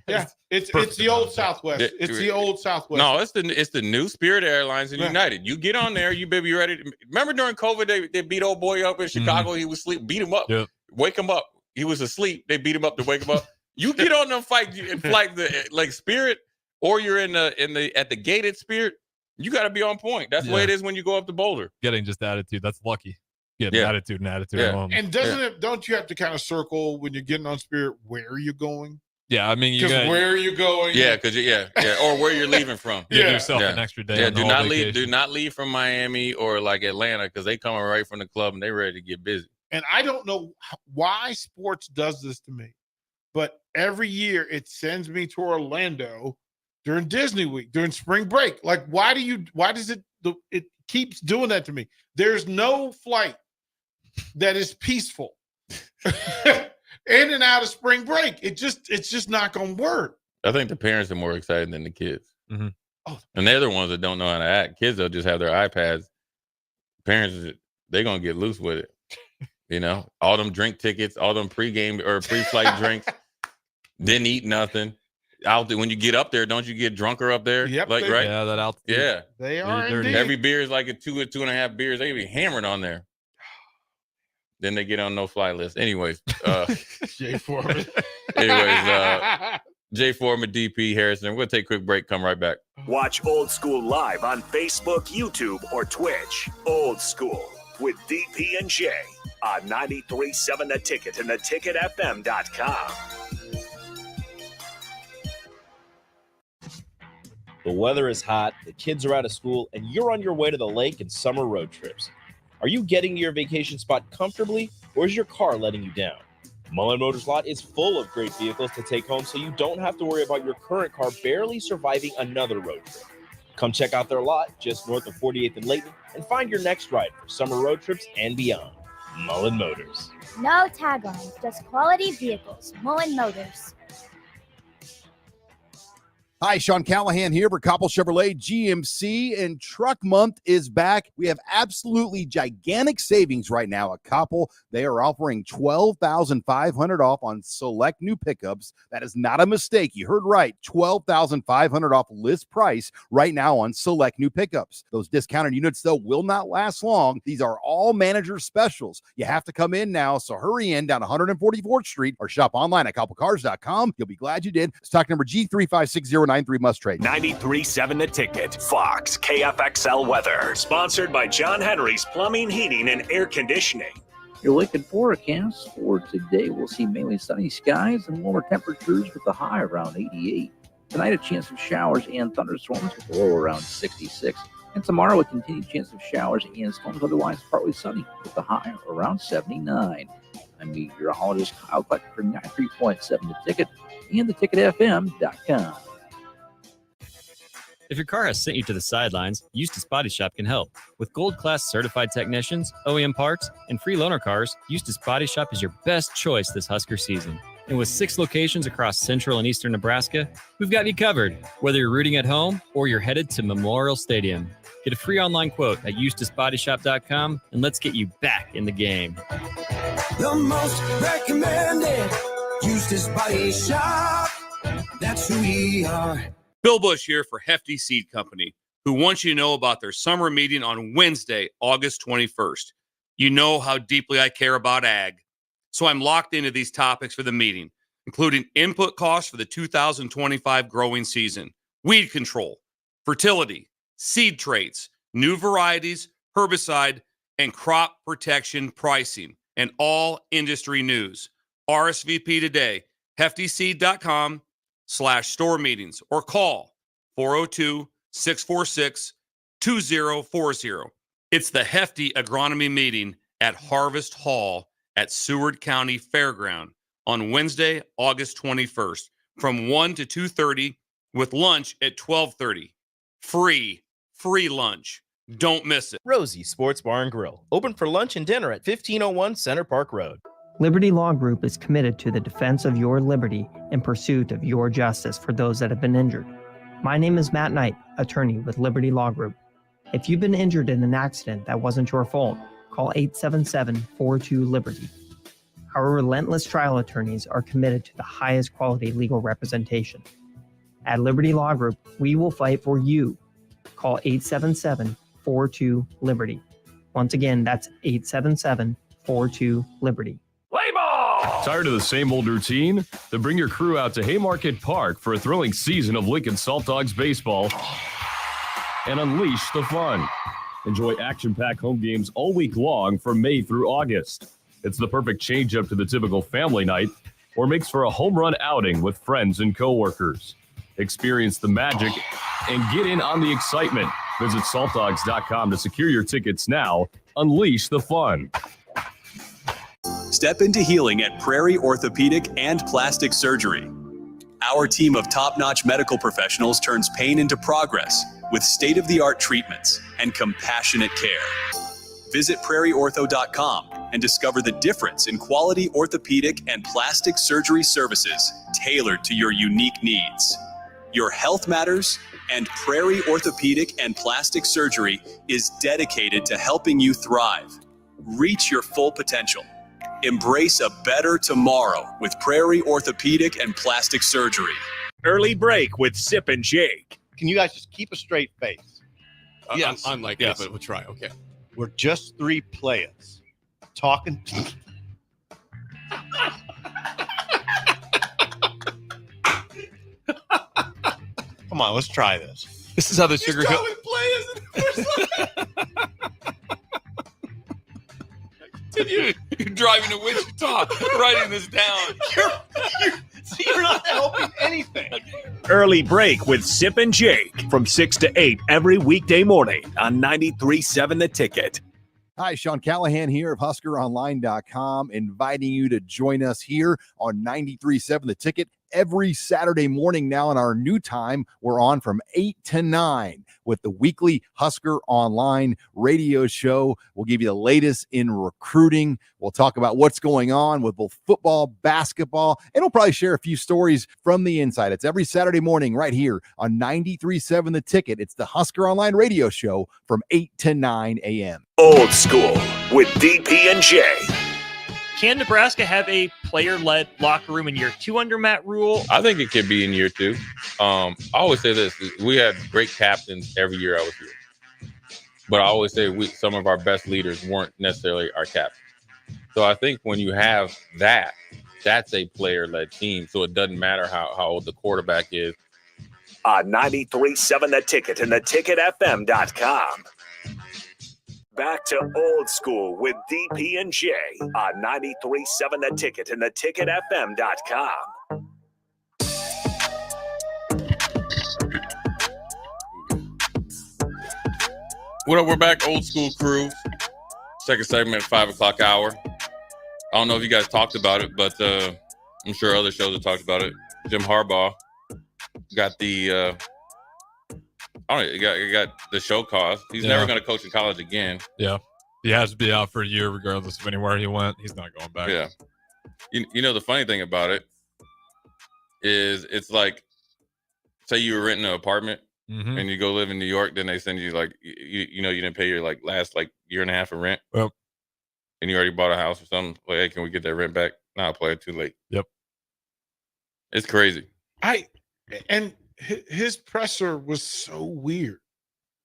S13: Yeah, it's the old Southwest. It's the old Southwest.
S16: No, it's the new Spirit Airlines and United. You get on there, you be ready. Remember during COVID, they beat old boy up in Chicago. He was asleep. Beat him up.
S10: Yep.
S16: Wake him up. He was asleep. They beat him up to wake him up. You get on them fight like Spirit, or you're at the gated Spirit. You got to be on point. That's the way it is when you go up to Boulder.
S10: Getting just attitude. That's lucky. Getting attitude and attitude.
S16: Yeah.
S10: Alone.
S13: And don't you have to kind of circle when you're getting on Spirit where you're going?
S10: Yeah, I mean,
S13: Because where are you going?
S16: Yeah, because or where you're leaving from.
S10: Give yourself an extra day.
S16: Yeah,
S10: on the
S16: do
S10: whole
S16: not
S10: vacation.
S16: leave. Do not leave from Miami or like Atlanta because they coming right from the club and they ready to get busy.
S13: And I don't know why sports does this to me, but every year it sends me to Orlando during Disney Week, during spring break. Like, why does it keeps doing that to me? There's no flight that is peaceful in and out of spring break. It's just not going to work.
S16: I think the parents are more excited than the kids.
S10: Mm-hmm.
S13: Oh.
S16: And they're the ones that don't know how to act. Kids, they'll just have their iPads. Parents, they're going to get loose with it. All them drink tickets, all them pregame or pre-flight drinks, didn't eat nothing. Out there, when you get up there, don't you get drunker up there?
S13: Yep,
S16: right?
S10: Yeah, that altitude.
S16: Yeah.
S13: They are indeed.
S16: Every beer is like a 2.5 beers. They be hammered on there. Then they get on no fly list. Anyways,
S13: Jay Foreman.
S16: Jay Foreman, DP Harrison. We'll take a quick break. Come right back.
S8: Watch Old School live on Facebook, YouTube, or Twitch. Old School with DP and J on 93.7 The Ticket and theticketfm.com.
S1: The weather is hot, the kids are out of school, and you're on your way to the lake and summer road trips. Are you getting to your vacation spot comfortably, or is your car letting you down? Mullen Motors Lot is full of great vehicles to take home, so you don't have to worry about your current car barely surviving another road trip. Come check out their lot just north of 48th and Layton and find your next ride for summer road trips and beyond. Mullen Motors.
S3: No taglines, just quality vehicles. Mullen Motors.
S11: Hi, Sean Callahan here for Koppel Chevrolet GMC, and Truck Month is back. We have absolutely gigantic savings right now at Koppel. They are offering $12,500 off on select new pickups. That is not a mistake. You heard right. $12,500 off list price right now on select new pickups. Those discounted units, though, will not last long. These are all manager specials. You have to come in now, so hurry in down 144th Street or shop online at koppelcars.com. You'll be glad you did. Stock number G35609. 93 must trade.
S8: 93.7 The Ticket. Fox KFXL weather. Sponsored by John Henry's Plumbing, Heating, and Air Conditioning.
S18: Your Lincoln forecast for today, we'll see mainly sunny skies and warmer temperatures with a high around 88. Tonight, a chance of showers and thunderstorms with a low around 66. And tomorrow, a continued chance of showers and storms, otherwise partly sunny with a high around 79. I'm meteorologist Kyle Clutch for 93.7 The Ticket and theticketfm.com.
S6: If your car has sent you to the sidelines, Eustace Body Shop can help. With gold-class certified technicians, OEM parts, and free loaner cars, Eustace Body Shop is your best choice this Husker season. And with 6 locations across central and eastern Nebraska, we've got you covered, whether you're rooting at home or you're headed to Memorial Stadium. Get a free online quote at EustisBodyShop.com, and let's get you back in the game.
S7: The most recommended Eustace Body Shop. That's who we are.
S19: Bill Bush here for Hefty Seed Company, who wants you to know about their summer meeting on Wednesday, August 21st. You know how deeply I care about ag. So I'm locked into these topics for the meeting, including input costs for the 2025 growing season, weed control, fertility, seed traits, new varieties, herbicide, and crop protection pricing, and all industry news. RSVP today, heftyseed.com/store meetings, or call 402-646-2040. It's the Hefty Agronomy Meeting at Harvest Hall at Seward County Fairground on Wednesday, August 21st from 1 to 2:30 with lunch at 12:30. Free lunch. Don't miss it.
S1: Rosie Sports Bar and Grill, open for lunch and dinner at 1501 Center Park Road.
S17: Liberty Law Group is committed to the defense of your liberty in pursuit of your justice for those that have been injured. My name is Matt Knight, attorney with Liberty Law Group. If you've been injured in an accident that wasn't your fault, call 877-42-LIBERTY. Our relentless trial attorneys are committed to the highest quality legal representation. At Liberty Law Group, we will fight for you. Call 877-42-LIBERTY. Once again, that's 877-42-LIBERTY.
S23: Tired of the same old routine? Then bring your crew out to Haymarket Park for a thrilling season of Lincoln Salt Dogs baseball and unleash the fun. Enjoy action-packed home games all week long from May through August. It's the perfect change-up to the typical family night or makes for a home run outing with friends and coworkers. Experience the magic and get in on the excitement. Visit saltdogs.com to secure your tickets now. Unleash the fun.
S20: Step into healing at Prairie Orthopedic and Plastic Surgery. Our team of top-notch medical professionals turns pain into progress with state-of-the-art treatments and compassionate care. Visit prairieortho.com and discover the difference in quality orthopedic and plastic surgery services tailored to your unique needs. Your health matters, and Prairie Orthopedic and Plastic Surgery is dedicated to helping you thrive. Reach your full potential. Embrace a better tomorrow with Prairie Orthopedic and Plastic Surgery.
S8: Early break with Sip and Jake.
S27: Can you guys just keep a straight face?
S21: Yes. I'm like that, but we'll try. Okay.
S27: We're just 3 players talking. Come on, let's try this.
S21: This is how the sugar hill.
S16: You're driving to Wichita, writing this down.
S27: You're not helping anything.
S8: Early break with Sip and Jake from 6 to 8 every weekday morning on 93.7 The Ticket.
S11: Hi, Sean Callahan here of HuskerOnline.com, inviting you to join us here on 93.7 The Ticket every Saturday morning now in our new time. We're on from 8 to 9 with the weekly Husker Online radio show. We'll give you the latest in recruiting. We'll talk about what's going on with both football, basketball, and we'll probably share a few stories from the inside. It's every Saturday morning right here on 93.7 The Ticket. It's the Husker Online radio show from 8 to 9 a.m.
S8: Old School with DP and J.
S9: Can Nebraska have a player-led locker room in year 2 under Matt Rule?
S16: I think it could be in year 2. I always say this: we had great captains every year I was here, but I always say some of our best leaders weren't necessarily our captains. So I think when you have that, that's a player-led team. So it doesn't matter how old the quarterback is.
S8: 93.7 The Ticket and theticketfm.com. Back to Old School with DP and J on 93.7 The Ticket and theticketfm.com.
S16: What up? We're back, Old School crew. Second segment, 5 o'clock hour. I don't know if you guys talked about it, but I'm sure other shows have talked about it. Jim Harbaugh got the got the show cause. He's never going to coach in college again.
S10: Yeah. He has to be out for a year regardless of anywhere he went. He's not going back.
S16: Yeah. You know, the funny thing about it, is it's like, say you were renting an apartment
S10: Mhm.
S16: and you go live in New York, then they send you like you know you didn't pay your like last like year and a half of rent.
S10: Yep.
S16: And you already bought a house or something. Like, hey, can we get that rent back? Nah, play it too late.
S10: Yep.
S16: It's crazy.
S13: And his presser was so weird.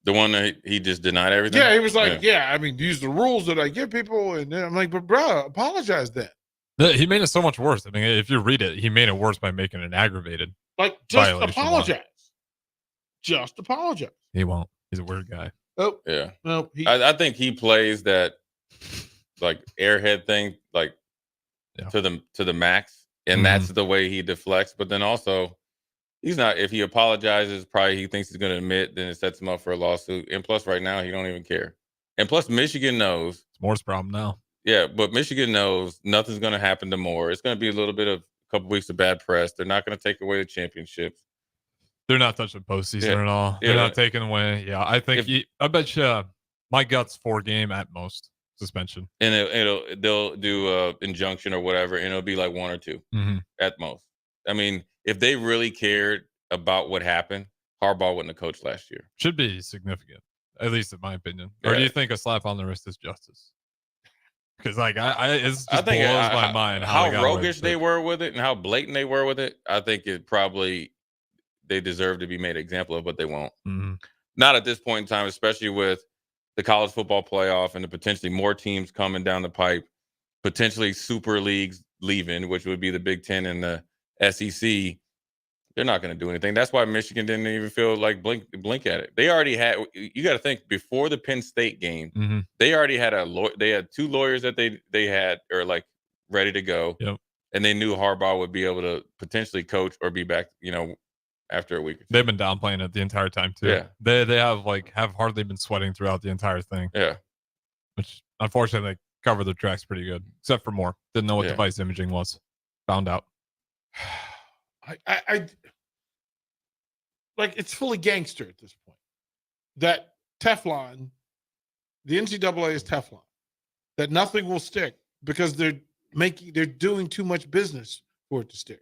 S16: The one that he just denied everything.
S13: Yeah, he was like, yeah, I mean, these are the rules that I give people. And then I'm like, but bro, apologize then.
S10: He made it so much worse. I mean, if you read it, he made it worse by making it aggravated.
S13: Like, just
S10: violation law.
S13: apologize. Just apologize.
S10: He won't. He's a weird guy.
S13: Oh,
S16: Yeah.
S13: no.
S16: I think he plays that like airhead thing like to the max, and that's the way he deflects. But then also, he's not. If he apologizes, probably he thinks he's going to admit, then it sets him up for a lawsuit. And plus, right now he don't even care. And plus, Michigan knows
S10: it's Moore's problem now.
S16: Yeah, but Michigan knows nothing's going to happen to Moore. It's going to be a little bit of a couple weeks of bad press. They're not going to take away the championships.
S10: They're not touching postseason at all. They're
S16: Yeah.
S10: not taking away. Yeah, I think. I bet you my gut's 4-game at most suspension.
S16: And they'll do injunction or whatever, and it'll be like 1 or 2 at most. I mean, if they really cared about what happened, Harbaugh wouldn't have coached last year.
S10: Should be significant, at least in my opinion. Or do you think a slap on the wrist is justice? Because like it just blows my mind
S16: how
S10: they got away
S16: roguish
S10: with
S16: they
S10: it.
S16: were with it and how blatant they were with it. I think it probably they deserve to be made an example of, but they won't. Not at this point in time, especially with the college football playoff and the potentially more teams coming down the pipe, potentially super leagues leaving, which would be the Big Ten and the SEC. They're not going to do anything. That's why Michigan didn't even feel like blink at it. They already had. You got to think before the Penn State game, they already had they had 2 lawyers that they had or like ready to go, and they knew Harbaugh would be able to potentially coach or be back. After a week.
S10: They've been downplaying it the entire time too.
S16: Yeah.
S10: They have hardly been sweating throughout the entire thing.
S16: Yeah.
S10: Which unfortunately they covered their tracks pretty good, except for Moore. Didn't know what device imaging was. Found out.
S13: I like it's fully gangster at this point. That Teflon, the NCAA is Teflon. That nothing will stick because they're doing too much business for it to stick.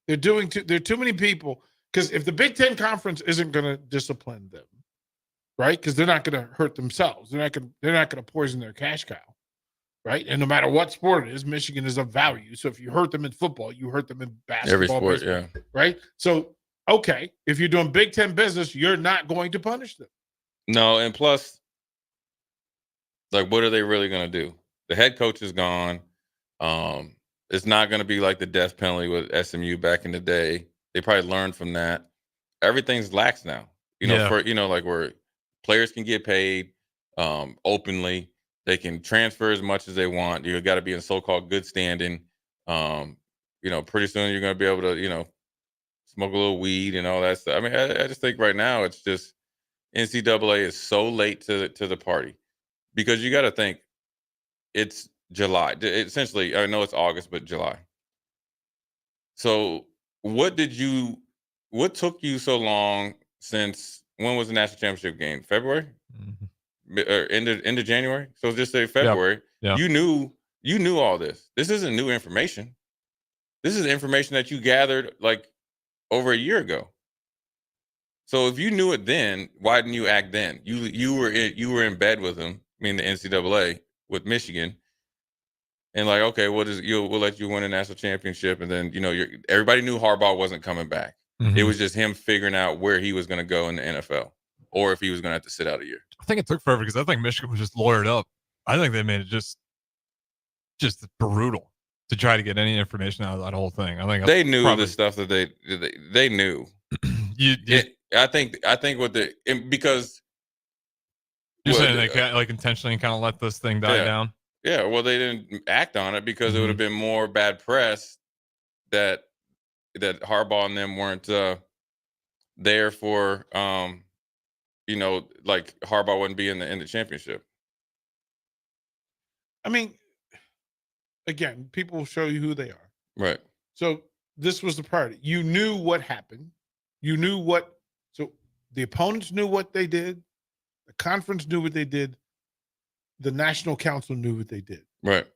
S13: There are too many people. Because if the Big Ten Conference isn't going to discipline them, right? Because they're not going to hurt themselves. They're not going to poison their cash cow, right? And no matter what sport it is, Michigan is of value. So if you hurt them in football, you hurt them in basketball.
S16: Every sport,
S13: baseball, right? So, okay, if you're doing Big Ten business, you're not going to punish them.
S16: No, and plus, like, what are they really going to do? The head coach is gone. It's not going to be like the death penalty with SMU back in the day. They probably learned from that. Everything's lax now. Like where players can get paid openly. They can transfer as much as they want. You got to be in so-called good standing. Pretty soon you're going to be able to, smoke a little weed and all that stuff. I mean, I just think right now it's just NCAA is so late to the party because you got to think it's July. Essentially, I know it's August, but July. So what took you so long since when was the national championship game? February? Or end of January? So just say February.
S10: Yeah.
S16: You knew all this. This isn't new information. This is information that you gathered like over a year ago. So if you knew it then, why didn't you act then? You were in bed with them, I mean the NCAA with Michigan. And like, okay, we'll let you win a national championship, and then everybody knew Harbaugh wasn't coming back. It was just him figuring out where he was going to go in the NFL, or if he was going to have to sit out a year.
S10: I think it took forever because I think Michigan was just lawyered up. I think they made it just brutal to try to get any information out of that whole thing. I think
S16: they knew the stuff that they knew. I think because
S10: you're saying they like intentionally kind of let this thing die down.
S16: Yeah, well, they didn't act on it because it would have been more bad press that Harbaugh and them weren't there for. Like Harbaugh wouldn't be in the championship.
S13: I mean, again, people will show you who they are.
S16: Right.
S13: So this was the party. You knew what happened. You knew so the opponents knew what they did. The conference knew what they did. The national council knew what they did.
S16: Right.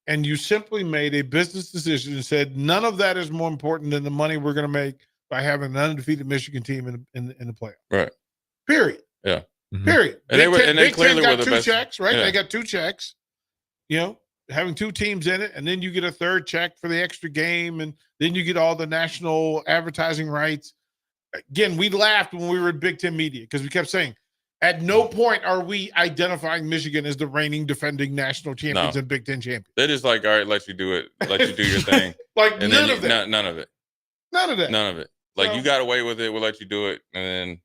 S13: and you simply made a business decision and said, none of that is more important than the money we're going to make by having an undefeated Michigan team in the playoff.
S16: Right.
S13: Period.
S16: Yeah.
S13: Period.
S16: And they were, and they
S13: Big
S16: clearly
S13: Ten
S16: were
S13: got
S16: the
S13: two
S16: best.
S13: checks, right?
S16: Yeah.
S13: They got 2 checks, having 2 teams in it, and then you get a 3rd check for the extra game, and then you get all the national advertising rights. Again, we laughed when we were in Big Ten media because we kept saying, at no point are we identifying Michigan as the reigning defending national champions
S16: No.
S13: and Big Ten champions.
S16: They're just like, all right, let you do it. Let you do your thing.
S13: Like,
S16: and
S13: none
S16: then
S13: of that.
S16: None of it.
S13: None of that.
S16: None of it. Like, you got away with it. We'll let you do it. And then,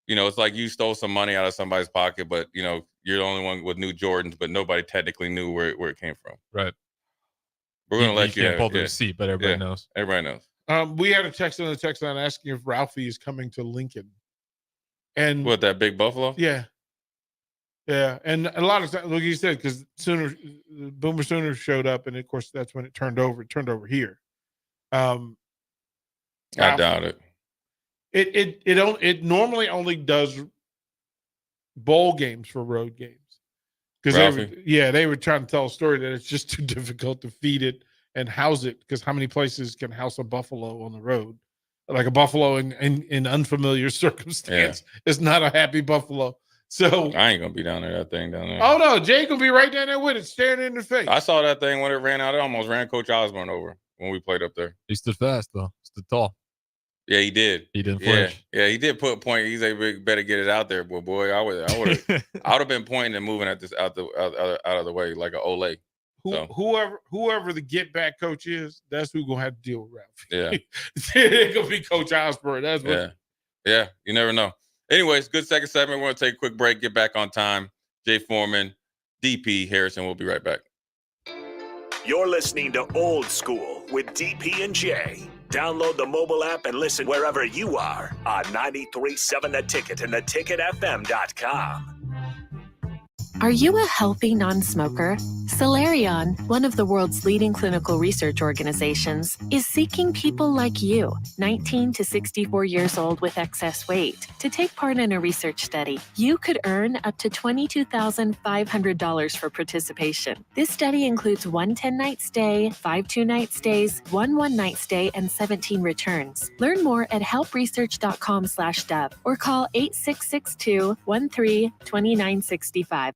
S16: it's like you stole some money out of somebody's pocket, but, you're the only one with new Jordans, but nobody technically knew where it came from.
S10: Right.
S16: We're going to let you
S10: can't
S16: have
S10: pull
S16: it.
S10: the
S16: Yeah.
S10: receipt, but everybody
S16: Yeah.
S10: knows.
S16: Everybody knows.
S13: We had a text on the text line asking if Ralphie is coming to Lincoln. And
S16: What, that big Buffalo?
S13: yeah. Yeah. And a lot of times, like you said, because Boomer Sooner showed up, and of course that's when it turned over. It turned over here.
S16: I doubt it.
S13: It normally only does bowl games for road games. Because they were trying to tell a story that it's just too difficult to feed it and house it, because how many places can house a buffalo on the road? Like a buffalo in unfamiliar circumstance is not a happy buffalo. So
S16: I ain't gonna be down there. That thing down there.
S13: oh no, Jay gonna be right down there with it, staring in the face.
S16: I saw that thing when it ran out. It almost ran Coach Osborne over when we played up there.
S10: He stood fast though. Stood tall.
S16: Yeah, he did.
S10: He didn't
S16: Yeah,
S10: flinch.
S16: yeah, he did put a point. He's like, better get it out there, boy. I would have been pointing and moving at this out of the way like an Olay.
S13: Whoever the get back coach is, that's who gonna have to deal with Ralph.
S16: Yeah,
S13: It's gonna be Coach Osborne. That's what.
S16: yeah. You never know. Anyways, good second segment. We're gonna take a quick break. Get back on time. Jay Foreman, DP Harrison. We'll be right back.
S8: You're listening to Old School with DP and J. Download the mobile app and listen wherever you are on 93.7 The Ticket and theticketfm.com.
S2: Are you a healthy non-smoker? Solarion, one of the world's leading clinical research organizations, is seeking people like you, 19 to 64 years old with excess weight, to take part in a research study. You could earn up to $22,500 for participation. This study includes 1 10-night stay, 5 2-night stays, 1 1-night stay, and 17 returns. Learn more at helpresearch.com/dove or call 8662-13-2965.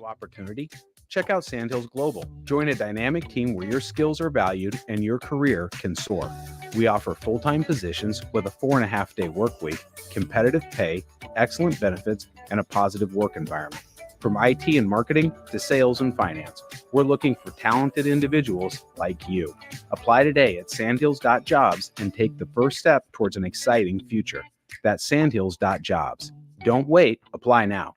S4: Opportunity? Check out Sandhills Global. Join a dynamic team where your skills are valued and your career can soar. We offer full-time positions with a 4.5-day work week, competitive pay, excellent benefits, and a positive work environment. From IT and marketing to sales and finance, we're looking for talented individuals like you. Apply today at sandhills.jobs and take the first step towards an exciting future. That's sandhills.jobs. Don't wait. Apply now.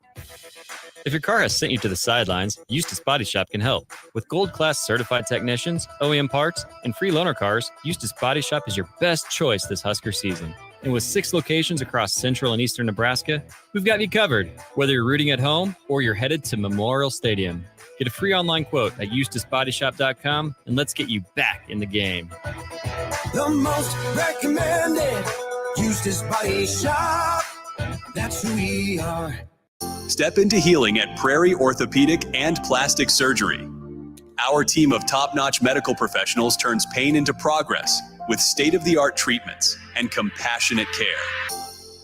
S6: If your car has sent you to the sidelines, Eustace Body Shop can help. With gold-class certified technicians, OEM parts, and free loaner cars, Eustace Body Shop is your best choice this Husker season. And with 6 locations across central and eastern Nebraska, we've got you covered, whether you're rooting at home or you're headed to Memorial Stadium. Get a free online quote at EustaceBodyShop.com, and let's get you back in the game.
S7: The most recommended Eustace Body Shop. That's who we are.
S20: Step into healing at Prairie Orthopedic and Plastic Surgery. Our team of top-notch medical professionals turns pain into progress with state-of-the-art treatments and compassionate care.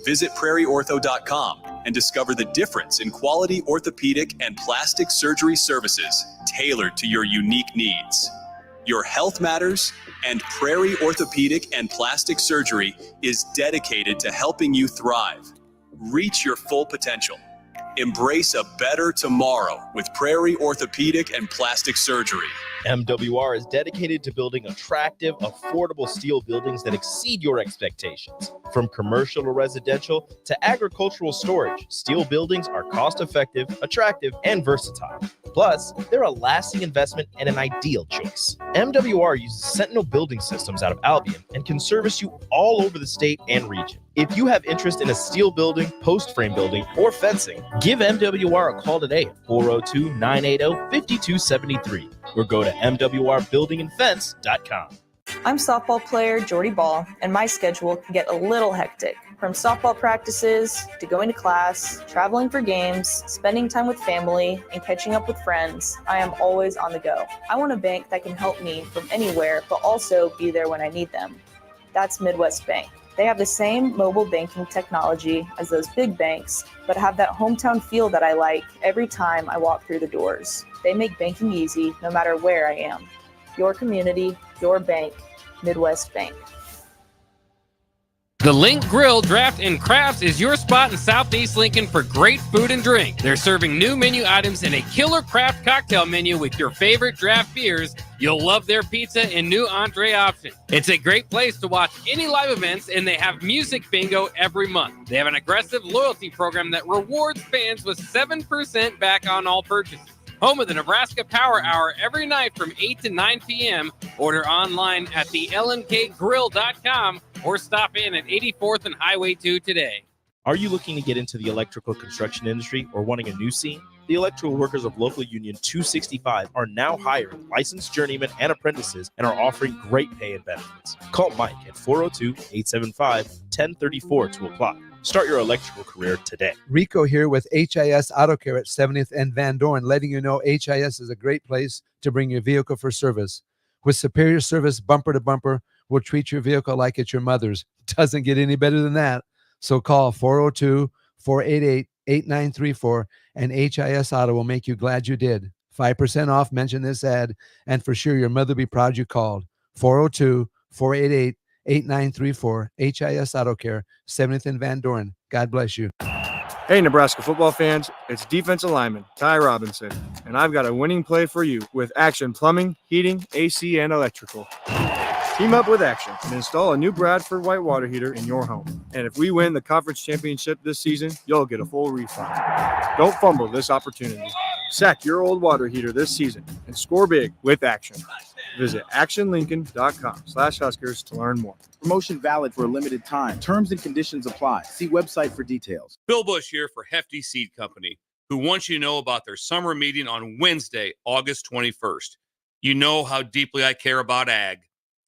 S20: Visit prairieortho.com and discover the difference in quality orthopedic and plastic surgery services tailored to your unique needs. Your health matters, and Prairie Orthopedic and Plastic Surgery is dedicated to helping you thrive. Reach your full potential. Embrace a better tomorrow with Prairie Orthopedic and Plastic Surgery.
S1: MWR is dedicated to building attractive, affordable steel buildings that exceed your expectations. From commercial to residential to agricultural storage, steel buildings are cost-effective, attractive, and versatile. Plus, they're a lasting investment and an ideal choice. MWR uses Sentinel Building Systems out of Albion and can service you all over the state and region. If you have interest in a steel building, post frame building, or fencing, give MWR a call today at 402-980-5273 or go to mwrbuildingandfence.com.
S12: I'm softball player Jordy Ball, and my schedule can get a little hectic.
S5: From softball practices to going to class, traveling for games, spending time with family, and catching up with friends, I am always on the go. I want a bank that can help me from anywhere, but also be there when I need them. That's Midwest Bank. They have the same mobile banking technology as those big banks, but have that hometown feel that I like every time I walk through the doors. They make banking easy no matter where I am. Your community, your bank, Midwest Bank.
S12: The Link Grill, Draft, and Crafts is your spot in Southeast Lincoln for great food and drink. They're serving new menu items and a killer craft cocktail menu with your favorite draft beers. You'll love their pizza and new entree options. It's a great place to watch any live events, and they have music bingo every month. They have an aggressive loyalty program that rewards fans with 7% back on all purchases. Home of the Nebraska Power Hour every night from 8 to 9 p.m. Order online at thelnkgrill.com or stop in at 84th and Highway 2 today.
S1: Are you looking to get into the electrical construction industry or wanting a new scene? The electrical workers of Local Union 265 are now hiring licensed journeymen and apprentices and are offering great pay and benefits. Call Mike at 402-875-1034 to apply. Start your electrical career today.
S14: Rico here with HIS Auto Care at 70th and Van Dorn, letting you know HIS is a great place to bring your vehicle for service. With superior service bumper to bumper, we'll treat your vehicle like it's your mother's. Doesn't get any better than that. So call 402-488-8934 and HIS Auto will make you glad you did. 5% off, mention this ad, and for sure your mother will be proud you called. 402-488-8934, HIS Auto Care, 70th and Van Dorn. God bless you.
S22: Hey, Nebraska football fans, it's defensive lineman Ty Robinson, and I've got a winning play for you with Action Plumbing, Heating, AC, and Electrical. Team up with Action and install a new Bradford white water heater in your home. And if we win the conference championship this season, you'll get a full refund. Don't fumble this opportunity. Sack your old water heater this season and score big with Action. Visit actionlincoln.com/Huskers to learn more.
S24: Promotion valid for a limited time. Terms and conditions apply. See website for details.
S19: Bill Bush here for Hefty Seed Company, who wants you to know about their summer meeting on Wednesday, August 21st. You know how deeply I care about ag,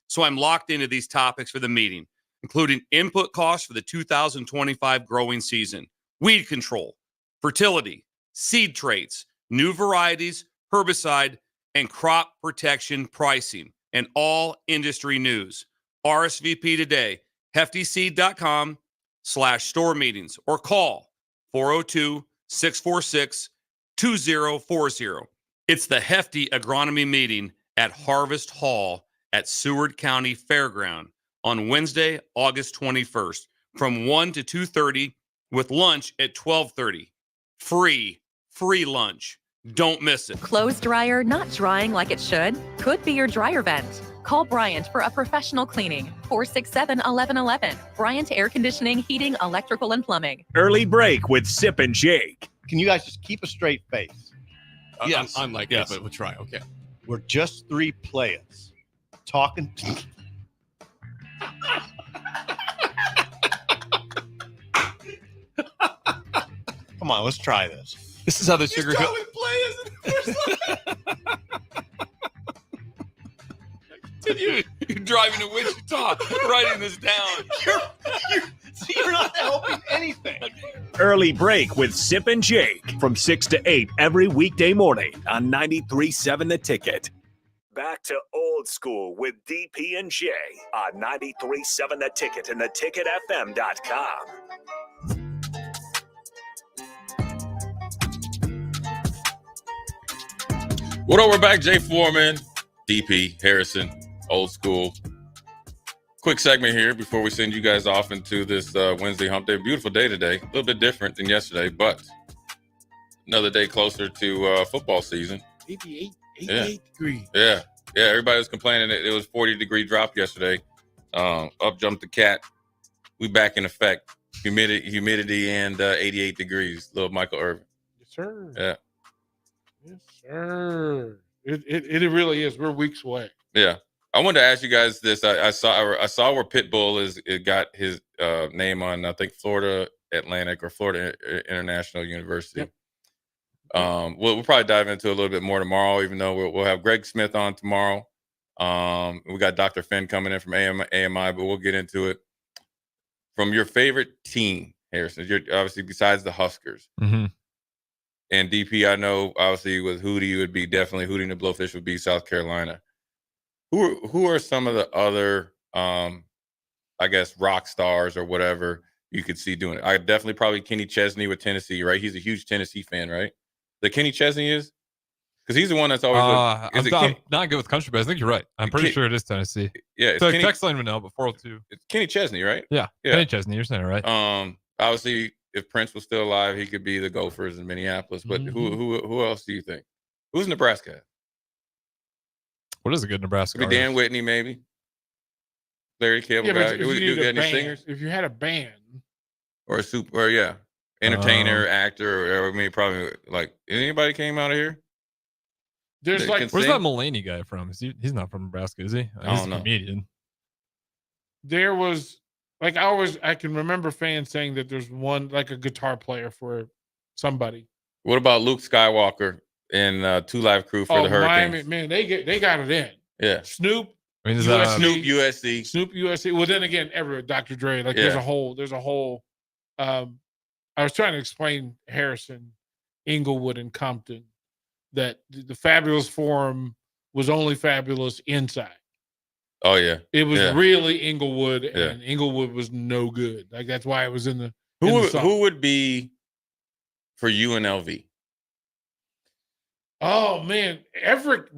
S19: so I'm locked into these topics for the meeting, including input costs for the 2025 growing season, weed control, fertility, seed traits, new varieties, herbicide, and crop protection pricing, and all industry news. RSVP today, heftyseed.com/store meetings, or call 402-646-2040. It's the Hefty Agronomy Meeting at Harvest Hall at Seward County Fairground on Wednesday, August 21st from 1 to 2:30 with lunch at 12:30. Free lunch. Don't miss it.
S25: Clothes dryer not drying like it should? Could be your dryer vent. Call Bryant for a professional cleaning. 467-1111. Bryant Air Conditioning, Heating, Electrical, and Plumbing.
S8: Early break with Sip and Jake.
S27: Can you guys just keep a straight face?
S21: Yes. I'm like that, but we'll try. Okay.
S27: We're just three players talking. Come on, let's try this.
S21: This is how the sugar hill.
S19: You're driving to Wichita, writing this down.
S27: You're not helping anything.
S8: Early break with Sip and Jake from 6 to 8 every weekday morning on 93.7 The Ticket. Back to old school with DP and J on 93.7 The Ticket and theticketfm.com.
S16: What up? We're back. Jay Foreman, DP, Harrison, old school. Quick segment here before we send you guys off into this Wednesday hump day. Beautiful day today. A little bit different than yesterday, but another day closer to football season.
S27: 88 degrees.
S16: Yeah. Everybody was complaining that it was 40-degree drop yesterday. Up jumped the cat. We back in effect. Humidity and 88 degrees. Little Michael Irvin.
S13: Yes, sir.
S16: Yeah.
S13: Yes, sir. It really is. We're weeks away.
S16: Yeah. I wanted to ask you guys this. I saw where Pitbull got his name on, I think, Florida Atlantic or Florida International University.
S13: Yep.
S16: We'll probably dive into a little bit more tomorrow, even though we'll have Greg Smith on tomorrow. We got Dr. Finn coming in from AMI, but we'll get into it. from your favorite team, Harrison. You're obviously besides the Huskers.
S10: Mm-hmm.
S16: And DP, I know obviously with Hootie would be definitely Hootie and the Blowfish would be South Carolina. Who are some of the other I guess rock stars or whatever you could see doing it? I definitely probably Kenny Chesney with Tennessee, right? He's a huge Tennessee fan, right? The Kenny Chesney is? Because he's the one that's always
S10: I'm not good with country, but I think you're right. I'm pretty sure it is Tennessee.
S16: Yeah, it's
S10: so
S16: Kenny,
S10: text line would know, but 402.
S16: It's Kenny Chesney, right?
S10: Yeah, Kenny Chesney. You're saying it right.
S16: Obviously, if Prince was still alive, he could be the Gophers in Minneapolis. But who else do you think? Who's Nebraska?
S10: What is a good Nebraska?
S16: Maybe Dan Whitney, maybe. Larry Cable guy.
S13: If you
S16: Do
S13: need a
S16: any
S13: band,
S16: singers
S13: if you had a band,
S16: or entertainer, actor, or I mean, probably like anybody came out of here.
S13: There's like
S10: where's that Mulaney guy from? He's not from Nebraska, is he?
S16: I
S10: He's
S16: don't know.
S10: a comedian.
S13: There was like I can remember fans saying that there's one like a guitar player for somebody.
S16: What about Luke Skywalker and 2 Live Crew for the Hurricanes?
S13: Miami, man, they got it in.
S16: Yeah.
S13: Snoop.
S10: I mean,
S16: Snoop USC.
S13: Snoop USC. Well, then again, everywhere. Dr. Dre. Like there's a whole. I was trying to explain Harrison, Inglewood, and Compton that the Fabulous Forum was only fabulous inside.
S16: Oh yeah,
S13: it was really Inglewood, and Inglewood was no good. Like that's why it was in the.
S16: Who would be for UNLV?
S13: Oh man, Everett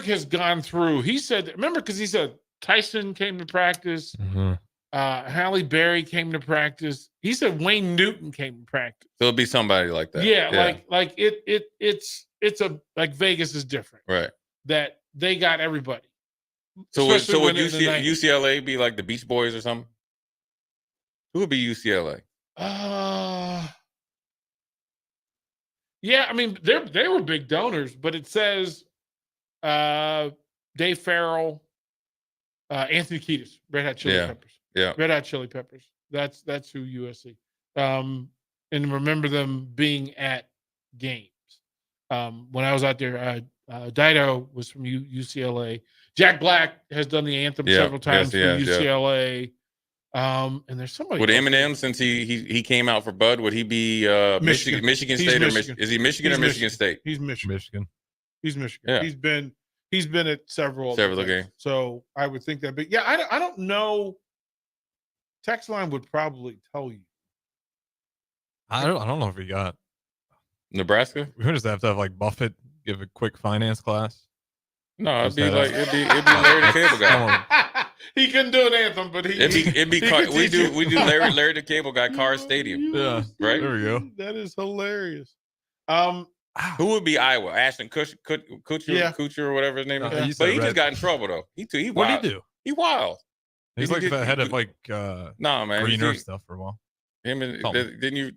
S13: has gone through. He said, remember, because he said Tyson came to practice.
S10: Mm-hmm.
S13: Halle Berry came to practice. He said Wayne Newton came to practice.
S16: So it'll be somebody like that.
S13: Yeah. like it's a like Vegas is different.
S16: Right.
S13: That they got everybody.
S16: So would UCLA be like the Beach Boys or something? Who would be UCLA?
S13: Yeah, I mean they were big donors, but it says Dave Farrell, Anthony Kiedis, Red Hot Chili Peppers.
S16: Yeah.
S13: Red Hot Chili Peppers. That's who USC. And remember them being at games. When I was out there, Dido was from UCLA. Jack Black has done the anthem several times for UCLA. And there's somebody.
S16: Would Eminem, since he came out for Bud, would he be Michigan State or Michigan? Is he Michigan or Michigan State?
S13: He's Michigan. He's Michigan.
S16: Yeah.
S13: He's been at several
S16: games.
S13: So I would think that. But yeah, I don't know. Text line would probably tell you.
S10: I don't know if we got
S16: Nebraska.
S10: We would just have to have like Buffett give a quick finance class.
S16: No, it'd be Larry the Cable Guy.
S13: He couldn't do an anthem, but
S16: it'd be we do Larry the Cable Guy Car Stadium.
S10: Yeah,
S16: right.
S10: There we go.
S13: That is hilarious.
S16: Who would be Iowa? Ashton Kutcher or whatever his name is. But he just got in trouble though. He
S10: what did he do?
S16: He wild.
S10: He's like the head of like
S16: nah, man,
S10: green earth stuff for a while.
S16: Him and didn't you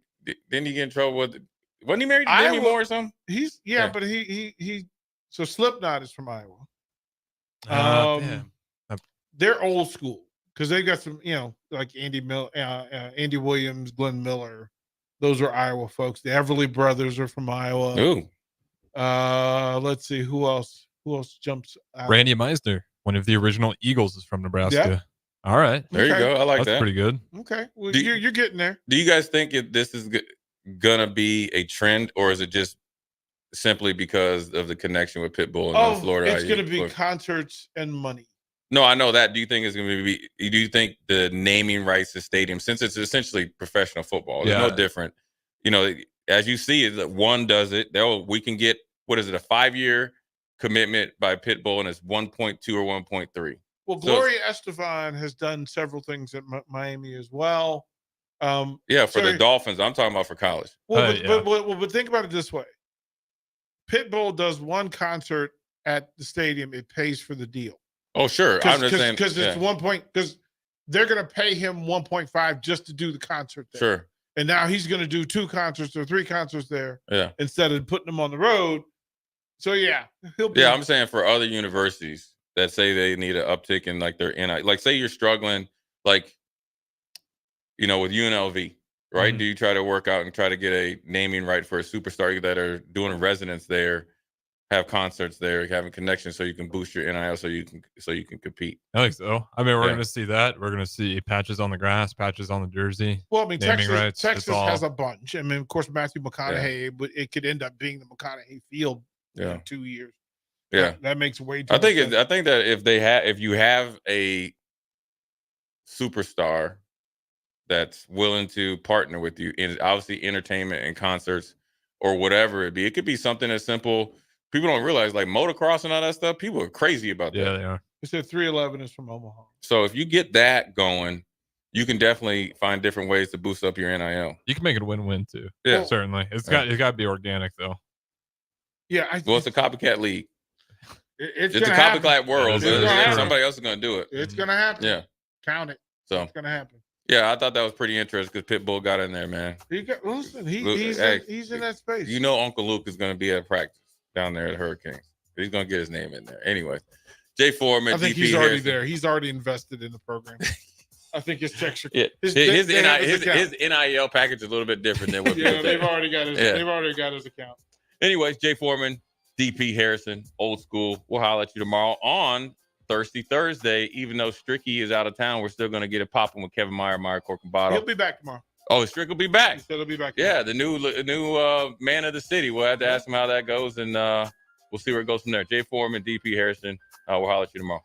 S16: get in trouble with? Wasn't he married to Demi Moore or something?
S13: He's but he so Slipknot is from Iowa. They're old school because they got some, like Andy Williams, Glenn Miller. Those are Iowa folks. The Everly Brothers are from Iowa.
S16: Ooh.
S13: Let's see who else jumps out.
S10: Randy Meisner, one of the original Eagles, is from Nebraska.
S13: Yeah.
S10: All right,
S16: there you go. I like that.
S10: That's pretty good.
S13: Okay, well, you're getting there.
S16: Do you guys think this is gonna be a trend, or is it just simply because of the connection with Pitbull and Florida?
S13: It's going to be concerts and money.
S16: No, I know that. Do you think it's going to be? Do you think the naming rights to stadium, since it's essentially professional football, it's no different? As you see, one does it. We can get what is it, a 5-year commitment by Pitbull, and it's 1.2 or 1.3.
S13: Well, Gloria Estefan has done several things at Miami as well.
S16: For the Dolphins. I'm talking about for college.
S13: But think about it this way. Pitbull does one concert at the stadium. It pays for the deal.
S16: Oh, sure. I'm just saying.
S13: Because it's 1 point, because they're going to pay him 1.5 just to do the concert there.
S16: Sure.
S13: And now he's going to do 2 concerts or 3 concerts there.
S16: Yeah.
S13: Instead of putting them on the road. So, he'll be.
S16: Yeah, I'm saying for other universities that say they need an uptick in like their NI, like say you're struggling, like, with UNLV, right?
S10: Mm-hmm.
S16: Do you try to work out and try to get a naming right for a superstar that are doing a residence there, have concerts there, having connections, so you can boost your NIL, so you can compete.
S10: I think so. I mean, we're
S16: Yeah.
S10: going to see that. We're going to see patches on the grass, patches on the jersey.
S13: Well, I mean,
S10: naming rights.
S13: Texas
S10: It's all-
S13: has a bunch. I mean, of course, Matthew McConaughey, but it could end up being the McConaughey Field
S16: Yeah.
S13: in 2 years.
S16: Yeah,
S13: That makes way too
S16: I think
S13: much sense.
S16: I think that if you have a superstar that's willing to partner with you in obviously entertainment and concerts or whatever it be, it could be something as simple. People don't realize, like motocross and all that stuff. People are crazy about that.
S10: Yeah, they are.
S13: It said 311 is from Omaha.
S16: So if you get that going, you can definitely find different ways to boost up your NIL.
S10: You can make it a win-win too.
S16: Yeah.
S10: certainly. It's
S16: Yeah.
S10: got to be organic though.
S13: Yeah,
S16: Well, it's a copycat league.
S13: it's
S16: It's a
S13: gonna happen.
S16: copycat world.
S13: It's gonna happen.
S16: Somebody else is going to do it.
S13: It's gonna happen.
S16: Yeah.
S13: Count it.
S16: So
S13: It's gonna happen.
S16: yeah, I thought that was pretty interesting because Pitbull got in there, man.
S13: Listen,
S16: Look,
S13: he's
S16: hey,
S13: he's in that space.
S16: You know, Uncle Luke is going to be at practice down there at Hurricanes. He's going to get his name in there. Anyway, Jay Foreman.
S13: I think
S16: DP
S13: he's already
S16: Harrison.
S13: there. He's already invested in the program. I think his checks are.
S16: Yeah, his NIL package is a little bit different than what.
S13: Yeah,
S16: people
S13: they've
S16: think.
S13: already got his.
S16: Yeah.
S13: They've already got his account.
S16: Anyways, Jay Foreman, DP Harrison, old school. We'll holler at you tomorrow on Thirsty Thursday. Even though Stricky is out of town, we're still going to get it popping with Kevin Meyer Corcombato.
S13: He'll be back tomorrow.
S16: Oh, Strick will be back.
S13: He said he'll be back.
S16: Yeah, the new man of the city. We'll have to ask him how that goes, and we'll see where it goes from there. Jay Foreman, DP Harrison. We'll holler at you tomorrow.